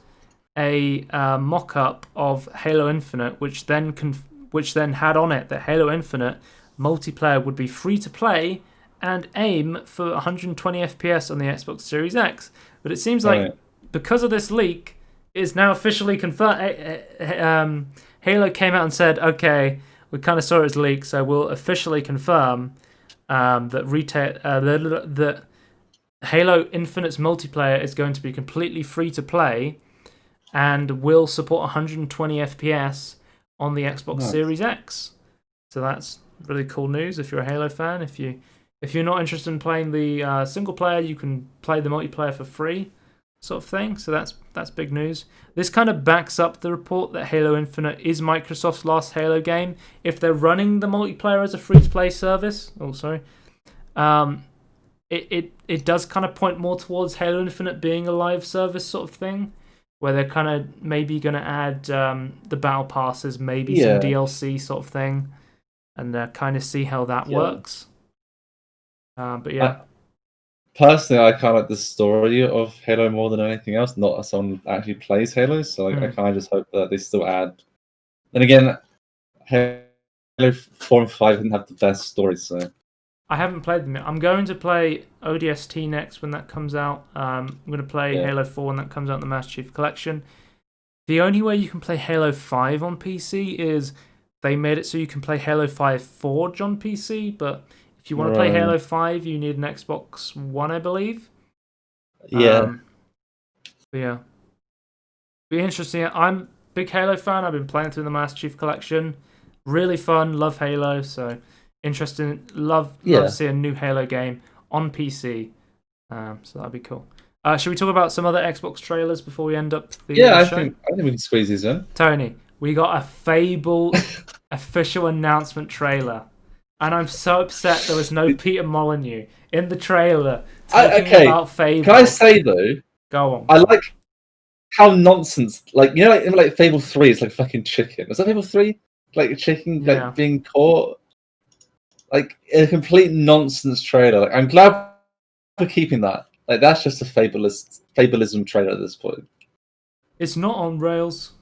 a mock-up of Halo Infinite, which then had on it that Halo Infinite multiplayer would be free to play and aim for 120 FPS on the Xbox Series X. But it seems like because of this leak, it is now officially confirmed. Halo came out and said, okay, we kind of saw it as leak, so we'll officially confirm that Halo Infinite's multiplayer is going to be completely free to play and will support 120 FPS on the Xbox Series X. So that's really cool news if you're a Halo fan. If you're not interested in playing the single player, you can play the multiplayer for free, sort of thing. So that's big news. This kind of backs up the report that Halo Infinite is Microsoft's last Halo game. If they're running the multiplayer as a free-to-play service, it does kind of point more towards Halo Infinite being a live service sort of thing, where they're kind of maybe going to add the battle passes, maybe some DLC sort of thing, and kind of see how that works. But yeah. Personally, I kind of like the story of Halo more than anything else, not as someone who actually plays Halo, so I kind of just hope that they still add. Then again, Halo 4 and 5 didn't have the best stories, so... I haven't played them yet. I'm going to play ODST next when that comes out. I'm going to play Halo 4 when that comes out in the Master Chief Collection. The only way you can play Halo 5 on PC is they made it so you can play Halo 5 Forge on PC, but if you want to play Halo 5, you need an Xbox One, I believe. Yeah. But yeah. Be interesting. I'm a big Halo fan. I've been playing through the Master Chief Collection. Really fun. Love Halo, so... interesting. Love to see a new Halo game on PC. So that'd be cool. Should we talk about some other Xbox trailers before we end up the show? I think we can squeeze these in. Tony, we got a Fable official announcement trailer. And I'm so upset there was no Peter Molyneux in the trailer talking about Fable. Can I say, though? Go on. I like how nonsense... like Fable 3 is like fucking chicken. Was that Fable 3? Like a chicken being caught? Like a complete nonsense trailer. Like, I'm glad we're keeping that. Like that's just a fableism trailer at this point. It's not on rails.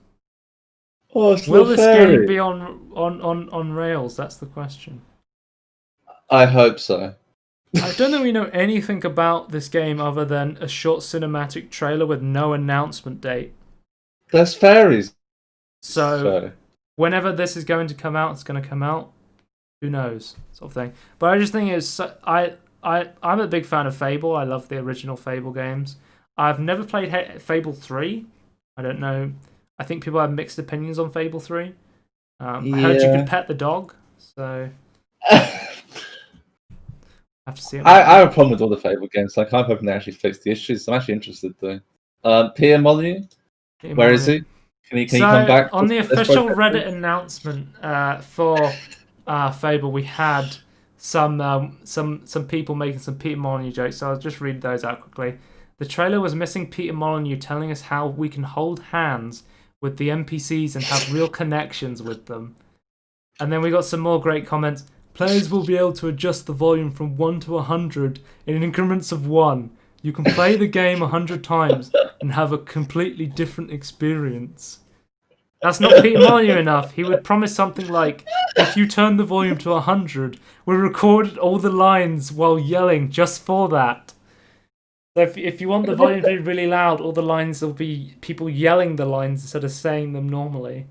Oh, it's Will this game be on rails? That's the question. I hope so. I don't think we know anything about this game other than a short cinematic trailer with no announcement date. There's fairies. So whenever this is going to come out, it's going to come out. Who knows, sort of thing. But I just think I'm a big fan of Fable. I love the original Fable games. I've never played Fable 3. I don't know. I think people have mixed opinions on Fable 3. I heard you could pet the dog, so... I have to see it. I have a problem with all the Fable games, so I'm hoping they actually fix the issues. I'm actually interested, though. Pierre Molyneux? Where is he? Can he come back? On the official Reddit announcement for Fable, we had some people making some Peter Molyneux jokes, so I'll just read those out quickly. The trailer was missing Peter Molyneux telling us how we can hold hands with the NPCs and have real connections with them. And then we got some more great comments. Players will be able to adjust the volume from 1 to 100 in increments of 1. You can play the game 100 times and have a completely different experience. That's not Peter Molyneux enough. He would promise something like, if you turn the volume to 100, we recorded all the lines while yelling just for that. So if you want the volume to be really loud, all the lines will be people yelling the lines instead of saying them normally.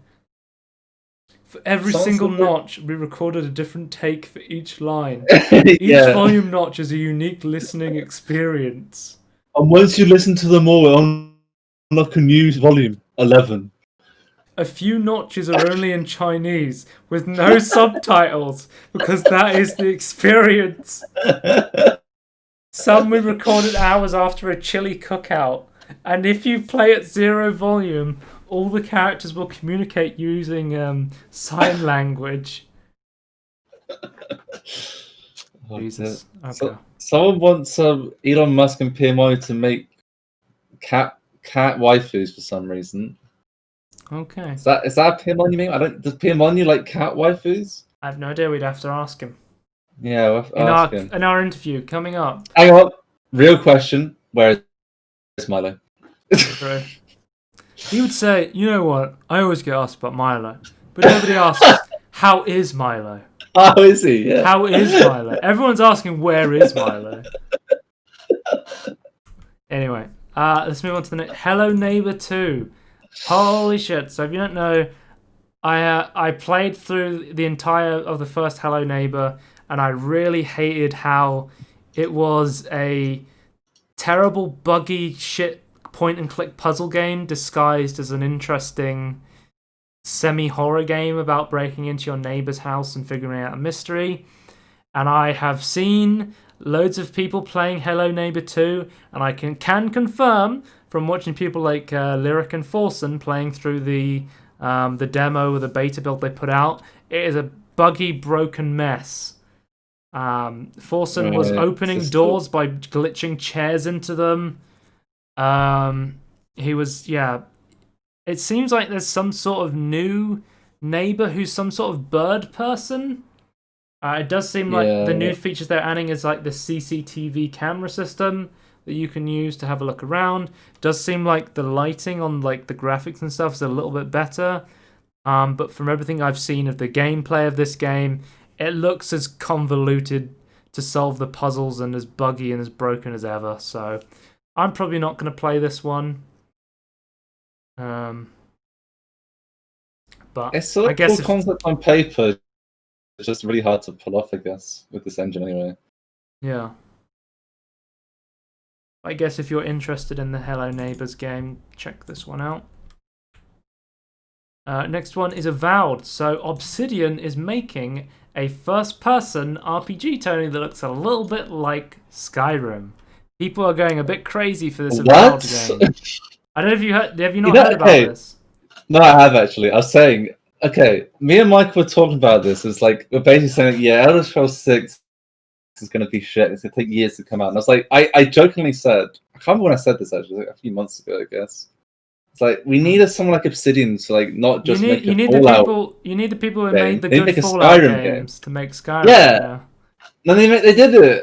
For every single notch, we recorded a different take for each line. Each volume notch is a unique listening experience. And once you listen to them all, unlock a new volume, 11. A few notches are only in Chinese, with no subtitles, because that is the experience. Some we recorded hours after a chili cookout, and if you play at 0 volume, all the characters will communicate using sign language. Jesus. Okay. Someone wants Elon Musk and PMI to make cat waifus for some reason. Okay. Is that a PMI meme? Does PMI like cat waifus? I have no idea. We'd have to ask him. Yeah, we'll ask him. In our interview coming up. Hang on. Real question. Where is Milo? True. He would say, you know what? I always get asked about Milo, but nobody asks, how is Milo? How is he? Yeah. How is Milo? Everyone's asking where is Milo. Anyway, let's move on to the next. Hello Neighbor 2. Holy shit! So if you don't know, I played through the entire of the first Hello Neighbor, and I really hated how it was a terrible, buggy shit point-and-click puzzle game disguised as an interesting semi-horror game about breaking into your neighbor's house and figuring out a mystery. And I have seen loads of people playing Hello Neighbor 2, and I can confirm from watching people like Lyric and Forsen playing through the demo or the beta build they put out, it is a buggy, broken mess. Forsen was opening doors by glitching chairs into them. He was, yeah. It seems like there's some sort of new neighbor who's some sort of bird person. It does seem like the new features they're adding is like the CCTV camera system that you can use to have a look around. It does seem like the lighting on like the graphics and stuff is a little bit better. But from everything I've seen of the gameplay of this game, it looks as convoluted to solve the puzzles and as buggy and as broken as ever. So I'm probably not going to play this one. But It's sort of I guess cool concept on paper. It's just really hard to pull off, I guess, with this engine anyway. Yeah. I guess if you're interested in the Hello Neighbors game, check this one out. Next one is Avowed. So Obsidian is making a first-person RPG, Tony, that looks a little bit like Skyrim. People are going a bit crazy for this Avowed game. I don't know if you heard. Have you not heard about this? No, I have actually. I was saying, okay, me and Mike were talking about this. It's like we're basically saying, yeah, Elder Scrolls 6 is going to be shit. It's going to take years to come out. And I was like, I jokingly said, I can't remember when I said this actually, like a few months ago, I guess. It's like we needed someone like Obsidian to like not just make a Fallout. You need the people who game. made the They good make a Fallout Skyrim games game. to make Skyrim. Yeah. No, they did it.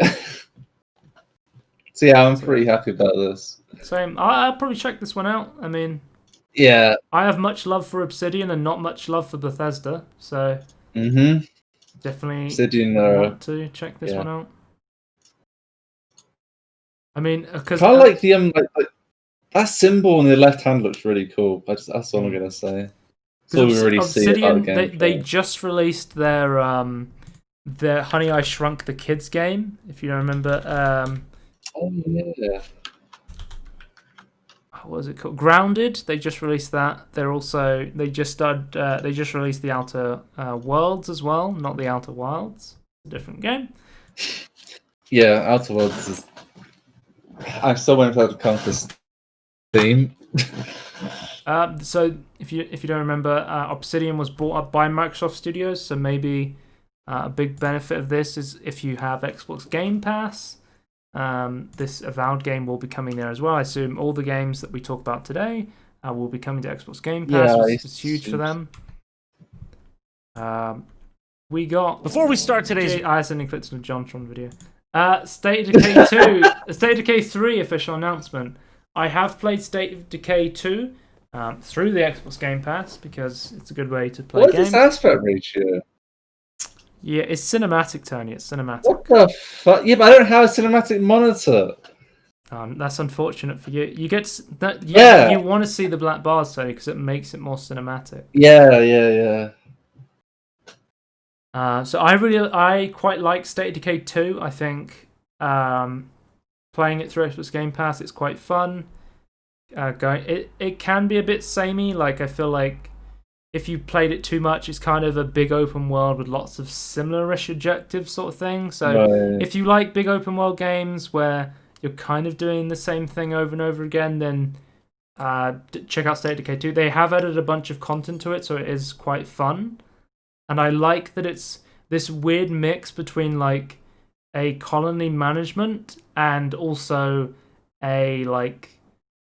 So yeah, I'm pretty happy about this. Same. I'll probably check this one out. I mean, yeah, I have much love for Obsidian and not much love for Bethesda, so definitely Obsidian want to check this one out. I mean, because kind of like the like, that symbol on the left hand looks really cool. That's all I'm gonna say. That's all we really see about the game. They just released their Honey I Shrunk the Kids game, if you don't remember. Oh yeah. What was it called? Grounded. They just released that. They just released the Outer Worlds as well, not the Outer Wilds. A different game. Yeah, Outer Worlds is. I'm still waiting for that to come to Steam. So if you don't remember, Obsidian was bought up by Microsoft Studios. So maybe a big benefit of this is if you have Xbox Game Pass. This Avowed game will be coming there as well. I assume all the games that we talk about today will be coming to Xbox Game Pass, which is huge for them. We got... Before we start today's... I sent clips from the JonTron video. State of Decay 2, State of Decay 3 official announcement. I have played State of Decay 2 through the Xbox Game Pass because it's a good way to play games. What is this aspect ratio? Yeah, it's cinematic, Tony. It's cinematic. What the fuck? Yeah, but I don't have a cinematic monitor. That's unfortunate for you. You get that. Yeah. You want to see the black bars, Tony, because it makes it more cinematic. Yeah. So I quite like State of Decay 2. I think playing it through Xbox Game Pass, it's quite fun. It can be a bit samey. Like I feel like if you played it too much, it's kind of a big open world with lots of similar-ish objectives sort of thing. So if you like big open world games where you're kind of doing the same thing over and over again, then check out State of Decay 2. They have added a bunch of content to it, so it is quite fun. And I like that it's this weird mix between like a colony management and also a like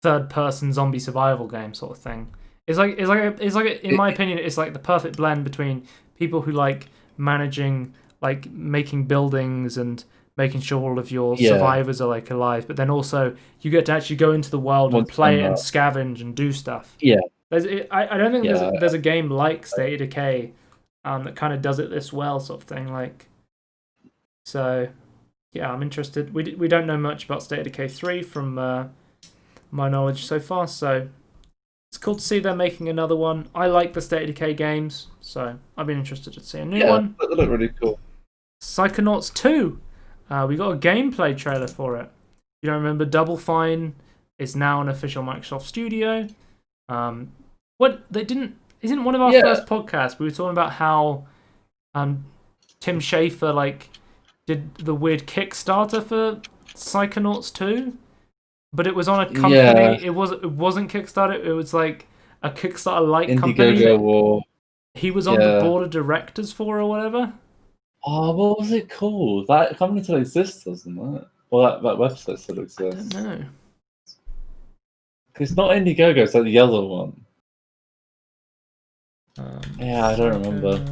third-person zombie survival game sort of thing. It's like in my opinion, it's like the perfect blend between people who like managing, like making buildings and making sure all of your survivors are like alive, but then also you get to actually go into the world and play it and scavenge and do stuff. Yeah. I don't think there's a game like State of Decay that kind of does it this well, sort of thing. Like, so yeah, I'm interested. We don't know much about State of Decay 3 from my knowledge so far, so it's cool to see they're making another one. I like the State of Decay games, so I've been interested to see a new one. They look really cool. Psychonauts 2. We got a gameplay trailer for it. You don't remember Double Fine is now an official Microsoft studio. What they didn't isn't one of our first podcasts. We were talking about how Tim Schafer like did the weird Kickstarter for Psychonauts 2, but it was on a company. Yeah. It wasn't Kickstarter. It was like a Kickstarter-like company. Indiegogo He was on the board of directors for or whatever. Oh, what was it called? That company still exists, doesn't it? Well, that website still exists. I don't know. It's not Indiegogo, it's like the yellow one. Yeah, I don't remember.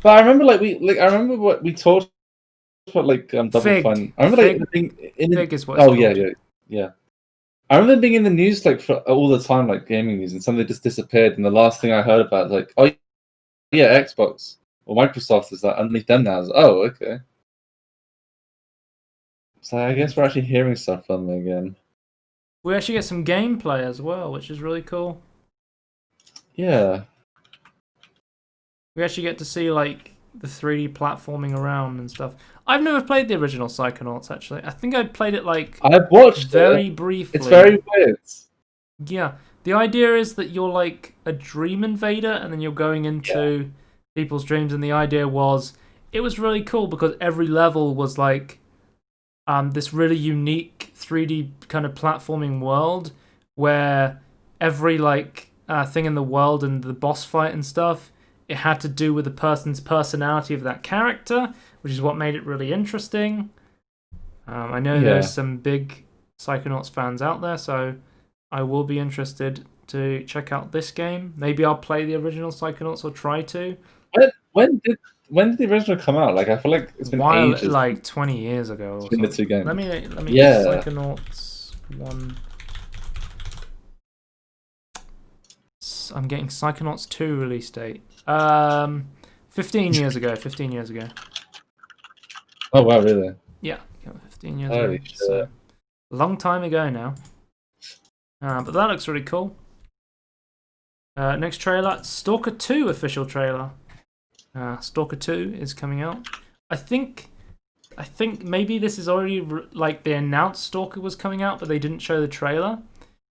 But I remember, I remember what we talked about, like Double Fine. I remember, being in the, Fig is what it's called. Yeah. I remember being in the news, like, for all the time, like gaming news, and something just disappeared. And the last thing I heard about, like, oh yeah, Xbox or Microsoft is like underneath them now. I was like, oh, okay. So I guess we're actually hearing stuff from them again. We actually get some gameplay as well, which is really cool. Yeah. We actually get to see like the 3D platforming around and stuff. I've never played the original Psychonauts actually. I think I'd played it like I've watched very briefly. It's very weird. Yeah. The idea is that you're like a dream invader and then you're going into people's dreams, and the idea was it was really cool because every level was like this really unique 3D kind of platforming world where every like thing in the world and the boss fight and stuff, it had to do with the person's personality of that character, which is what made it really interesting. I know there's some big Psychonauts fans out there, so I will be interested to check out this game. Maybe I'll play the original Psychonauts or try to. When did the original come out? Like I feel like it's been ages. Like 20 years ago. Or between the two games. Let me. Psychonauts 1. I'm getting Psychonauts 2 release date. 15 years ago. 15 years ago. Oh wow, really? Yeah, 15 years ago. So, a long time ago now. But that looks really cool. Next trailer, Stalker 2 official trailer. Stalker 2 is coming out. I think maybe this is already like they announced Stalker was coming out, but they didn't show the trailer.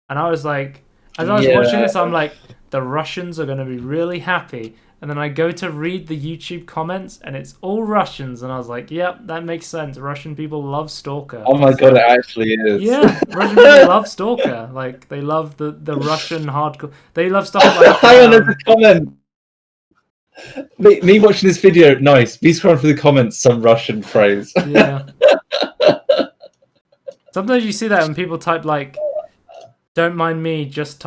And I was like, as I was watching this, I'm like, the Russians are going to be really happy. And then I go to read the YouTube comments, and it's all Russians. And I was like, yep, that makes sense. Russian people love Stalker. Oh my god, it actually is. Yeah, Russian people love Stalker. Like, they love the Russian hardcore. They love stuff like... Hang on, there's a comment. Me watching this video, nice. Me scrolling through the comments, some Russian phrase. Yeah. Sometimes you see that when people type, like, don't mind me, just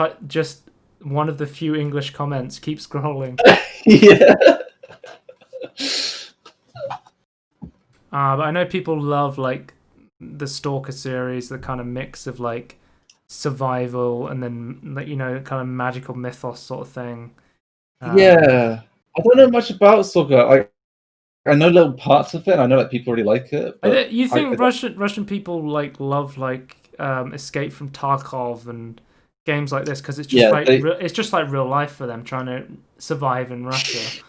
one of the few English comments. Keep scrolling. Yeah. But I know people love like the Stalker series, the kind of mix of like survival and then kind of magical mythos sort of thing. Yeah, I don't know much about Stalker. I know little parts of it. And I know that people really like it. But you think Russian people like love like Escape from Tarkov and games like this because it's just it's just like real life for them trying to survive in Russia.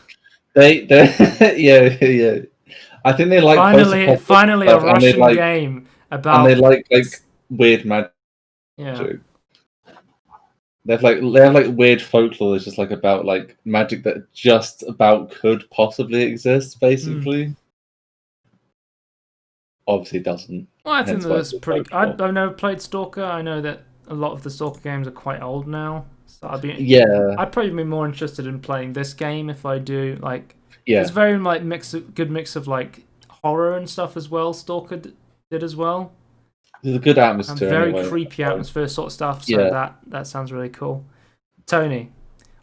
They yeah. I think they like finally a Russian game about, and they like weird magic. Yeah. They have weird folklore that's just like about like magic that just about could possibly exist, basically. Obviously, it doesn't. Well, I think that's pretty. I've never played Stalker. I know that a lot of the Stalker games are quite old now, so I'd probably be more interested in playing this game if I do. Like, it's very like good mix of like horror and stuff as well. Stalker did as well. There's a good atmosphere. Very creepy atmosphere sort of stuff. So that sounds really cool. Tony,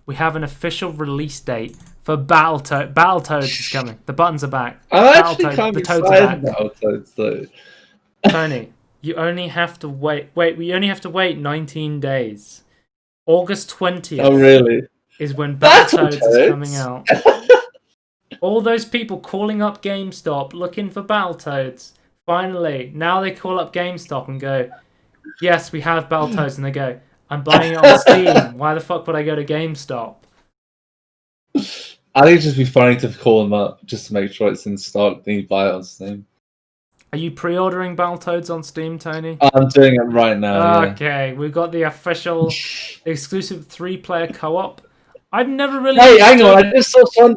we have an official release date for Battletoads. Battletoads is coming. The buttons are back. I'm actually kind of excited about Battletoads though. Tony, you only have to wait. We only have to wait 19 days. August 20th. Oh really? Is when Battletoads is coming out. All those people calling up GameStop looking for Battletoads. Finally, now they call up GameStop and go, yes, we have Battletoads. And they go, I'm buying it on Steam. Why the fuck would I go to GameStop? I think it'd just be funny to call them up just to make sure it's in stock, then you buy it on Steam. Are you pre-ordering Battletoads on Steam, Tony? I'm doing it right now. Okay, we've got the official exclusive 3-player co-op. I've never really. Hey, hang on! I just saw one.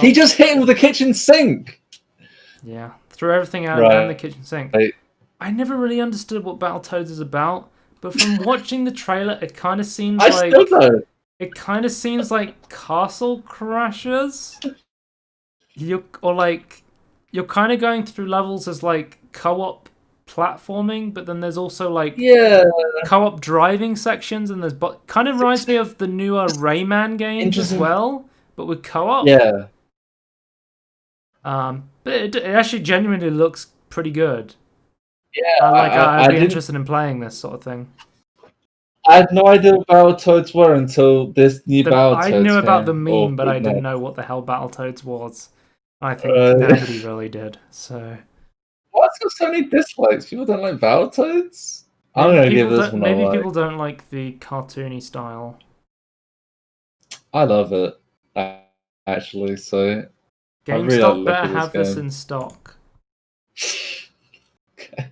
He just hit him with the kitchen sink. Yeah, threw everything out and the kitchen sink. Right. I never really understood what Battletoads is about, but from watching the trailer, it kind of seems it kind of seems like Castle Crashers. You're kind of going through levels as like co-op platforming, but then there's also like co-op driving sections, and there's kind of reminds me of the newer Rayman games as well, but with co-op. Yeah. But it actually genuinely looks pretty good. Yeah, I'd be interested in playing this sort of thing. I had no idea what Battletoads were until this new Battletoads. I knew about the meme, but I didn't know what the hell Battletoads was. I think nobody really did. So what's got so many dislikes? People don't like Battletoads? I'm gonna give this one a maybe people don't like the cartoony style. I love it, actually. So GameStop better have this in stock. Okay.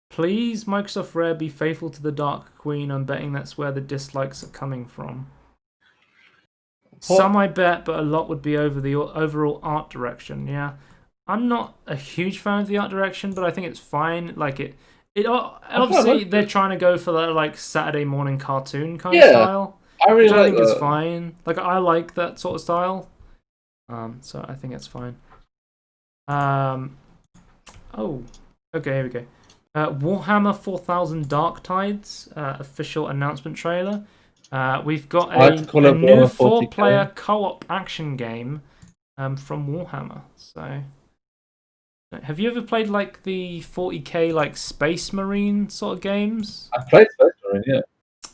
Please, Microsoft Rare, be faithful to the Dark Queen. I'm betting that's where the dislikes are coming from. What? Some I bet, but a lot would be over the overall art direction. Yeah, I'm not a huge fan of the art direction, but I think it's fine. Like it obviously they're trying to go for that like Saturday morning cartoon kind of style. I really like think it's fine. Like I like that sort of style. So I think it's fine. Oh, okay, here we go. Warhammer 4000 Dark Tides official announcement trailer. We've got a new 4-player co-op action game from Warhammer. So, have you ever played like the 40k like Space Marine sort of games? I played Space Marine, yeah.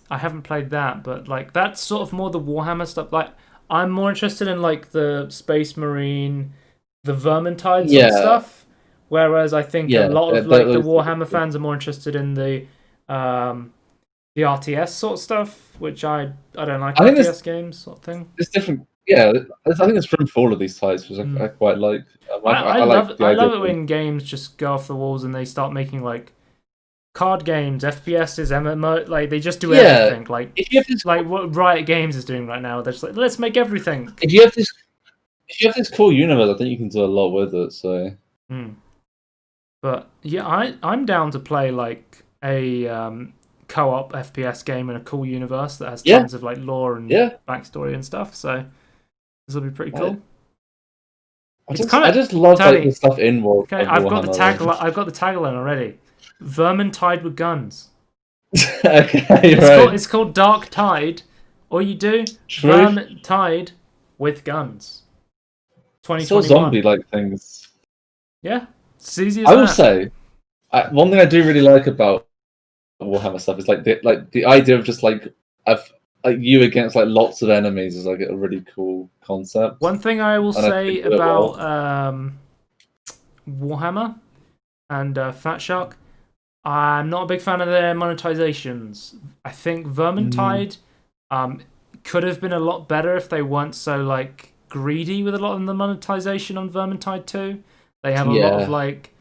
I haven't played that, but like that's sort of more the Warhammer stuff. Like I'm more interested in like the Space Marine, the Vermintide sort of stuff. Whereas I think a lot of like the Warhammer fans are more interested in the RTS sort of stuff, which I don't like RTS games sort of thing. It's different. Yeah, I think it's room for all of these types, which I quite like. I love it when games just go off the walls and they start making like card games, FPSs, MMO, like they just do everything. Like like what Riot Games is doing right now. They're just like, let's make everything. If you have this cool universe, I think you can do a lot with it. So. But yeah, I'm down to play like a co-op FPS game in a cool universe that has tons of like lore and backstory and stuff. So this will be pretty cool. I just love like the stuff in world. Okay, I've got the tagline already. Vermintide with guns. Okay, it's called Dark Tide. All you do, Vermintide with guns. 2021. So zombie-like things. Yeah. Easy as I will say, one thing I do really like about Warhammer stuff is like the idea of just like you against like lots of enemies is like a really cool concept. One thing I will say about Warhammer and Fat Shark, I'm not a big fan of their monetizations. I think Vermintide could have been a lot better if they weren't so like greedy with a lot of the monetization on Vermintide 2. They have a lot of like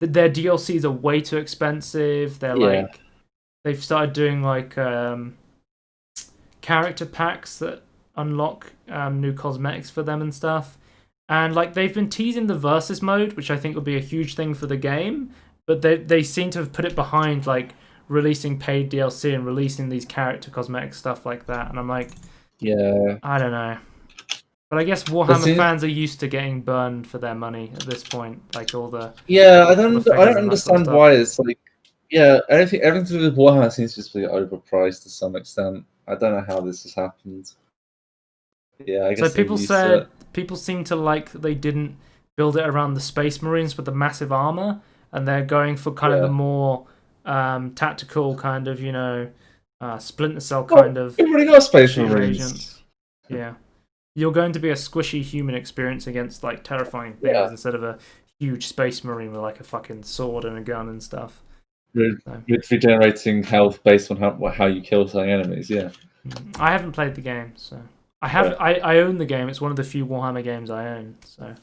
their DLCs are way too expensive. They're like they've started doing like character packs that unlock new cosmetics for them and stuff. And like they've been teasing the versus mode, which I think would be a huge thing for the game, but they seem to have put it behind like releasing paid DLC and releasing these character cosmetic stuff like that. And I'm like, I don't know. But I guess Warhammer fans are used to getting burned for their money at this point, like all the I don't understand why it's like everything to do with Warhammer seems to be overpriced to some extent. I don't know how this has happened. Yeah, I guess so. People seem to like that they didn't build it around the Space Marines with the massive armor, and they're going for kind of the more tactical kind of Splinter Cell kind of. We've already got Space Marines. Yeah. You're going to be a squishy human experience against like terrifying things Yeah. instead of a huge space marine with like a fucking sword and a gun and stuff. With, So, with regenerating health based on how you kill certain enemies, yeah. I haven't played the game, so Yeah. I own the game. It's one of the few Warhammer games I own, so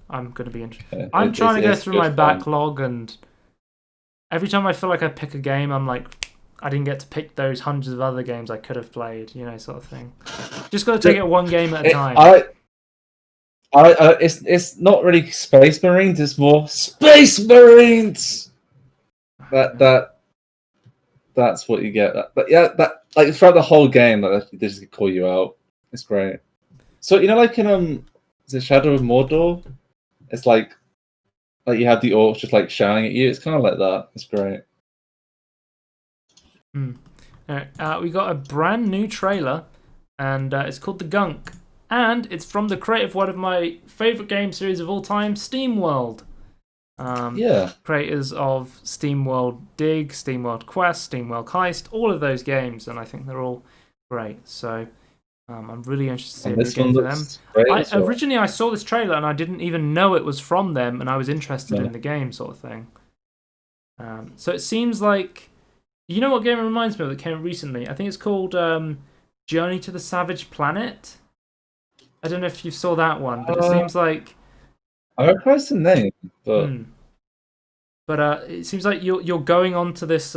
I'm gonna be interested. Yeah, I'm trying to go it's through good my fun. backlog, and every time I feel like I pick a game, I'm like, I didn't get to pick those hundreds of other games I could have played, you know, sort of thing. Just got to take it one game at a time. It's not really Space Marines. It's more Space Marines. That's what you get. But yeah, that like throughout the whole game, like they just call you out. It's great. So you know, like in is it Shadow of Mordor? It's like you have the orcs just like shouting at you. It's kind of like that. It's great. We got a brand new trailer, and it's called The Gunk, and it's from the creator of one of my favorite game series of all time, SteamWorld. Yeah. Creators of SteamWorld Dig, SteamWorld Quest, SteamWorld Heist, all of those games, and I think they're all great. So I'm really interested in this a game one for them. looks great as well. Originally, I saw this trailer and I didn't even know it was from them, and I was interested in the game, sort of thing. So it seems like, you know what game it reminds me of that came recently? I think it's called Journey to the Savage Planet. I don't know if you saw that one, but it seems like I recognize the name, but it seems like you're going onto this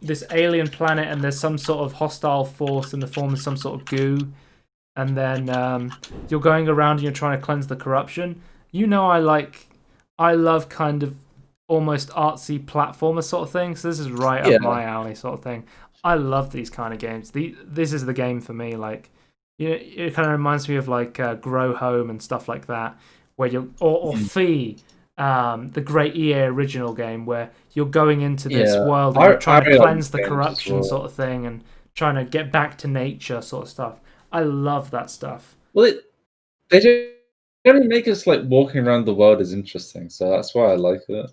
this alien planet, and there's some sort of hostile force in the form of some sort of goo, and then you're going around and you're trying to cleanse the corruption. You know, I love kind of almost artsy platformer sort of thing, so this is right up my alley sort of thing. I love these kind of games. This is the game for me. Like, you know, it kind of reminds me of like Grow Home and stuff like that, where you're or Fee, the great EA original game, where you're going into this world and you're trying to cleanse the corruption sort of thing and trying to get back to nature sort of stuff. I love that stuff. Well, they generally make us like walking around the world is interesting, so that's why I like it.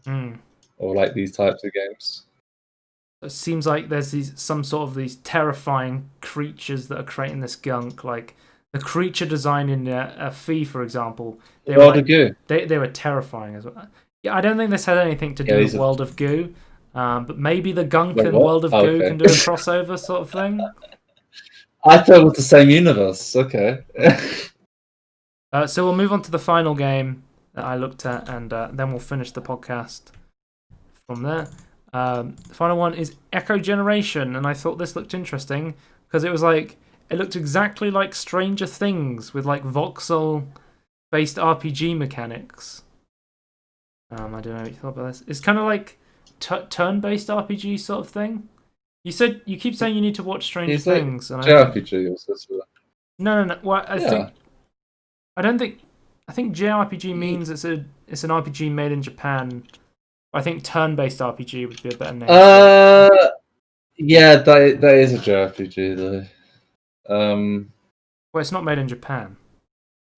Or like these types of games. It seems like there's some sort of these terrifying creatures that are creating this gunk, like the creature design in a Fee, for example. They were terrifying as well. Yeah, I don't think this had anything to do with World of Goo, but maybe the gunk and World of Goo can do a crossover sort of thing. I thought it was the same universe. Okay. So we'll move on to the final game that I looked at, and then we'll finish the podcast from there. The final one is Echo Generation, and I thought this looked interesting because it looked exactly like Stranger Things with like voxel-based RPG mechanics. I don't know what you thought about this. It's kind of like turn-based RPG sort of thing. You keep saying you need to watch Stranger Things. Like JRPG also. No. Well, I think JRPG means it's an RPG made in Japan. I think turn-based RPG would be a better name. Yeah, that is a JRPG though. Well, it's not made in Japan.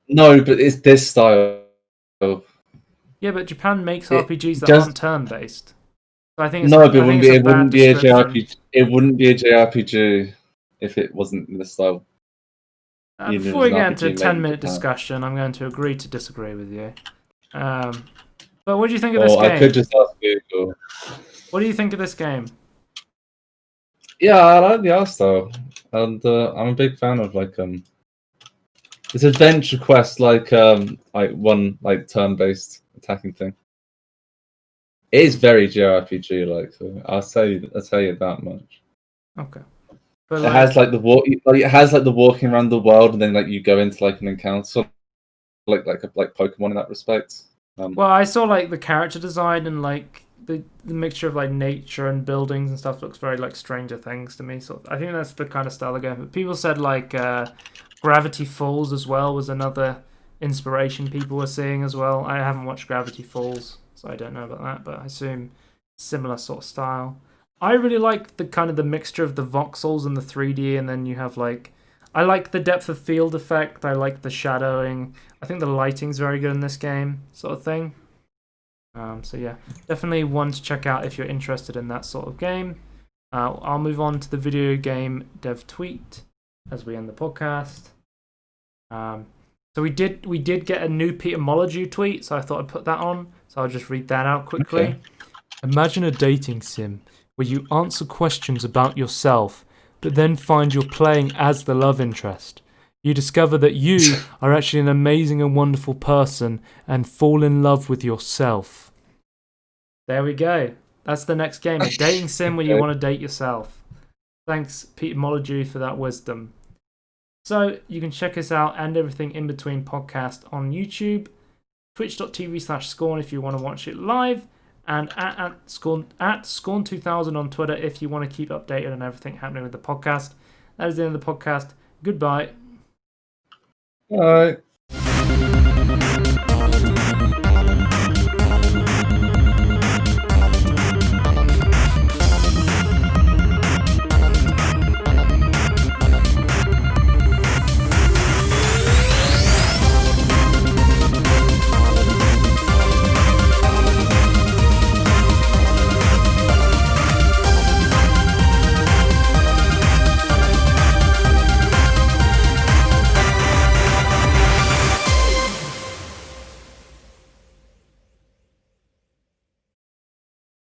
No, but it's this style. Yeah, but Japan makes RPGs that aren't turn-based. So I think it wouldn't be a JRPG. It wouldn't be a JRPG if it wasn't in this style. Before we get into a 10-minute discussion, I'm going to agree to disagree with you. But what do you think of this game? I could just ask Google. What do you think of this game? Yeah, I like the art style, and I'm a big fan of like this adventure quest, like one like turn-based attacking thing. It is very JRPG like. So I'll tell you that much. Okay. But it has like the walking around the world, and then like you go into like an encounter, like Pokemon in that respect. Well, I saw like the character design and like the mixture of like nature and buildings and stuff looks very like Stranger Things to me. So I think that's the kind of style they're going. But people said like Gravity Falls as well was another inspiration people were seeing as well. I haven't watched Gravity Falls, so I don't know about that, but I assume similar sort of style. I really like the kind of the mixture of the voxels and the 3D, and then you have like, I like the depth of field effect. I like the shadowing. I think the lighting's very good in this game, sort of thing. So yeah, definitely one to check out if you're interested in that sort of game. I'll move on to the video game dev tweet as we end the podcast. So we did get a new Peter Molydeux tweet, so I thought I'd put that on. So I'll just read that out quickly. Okay. Imagine a dating sim where you answer questions about yourself, but then find you're playing as the love interest. You discover that you are actually an amazing and wonderful person and fall in love with yourself. There we go. That's the next game, a dating sim where you want to date yourself. Thanks, Peter Molydeux, for that wisdom. So you can check us out and everything in between podcast on YouTube, twitch.tv/Scorn if you want to watch it live, and at Scorn2000 on Twitter if you want to keep updated on everything happening with the podcast. That is the end of the podcast. Goodbye. All right.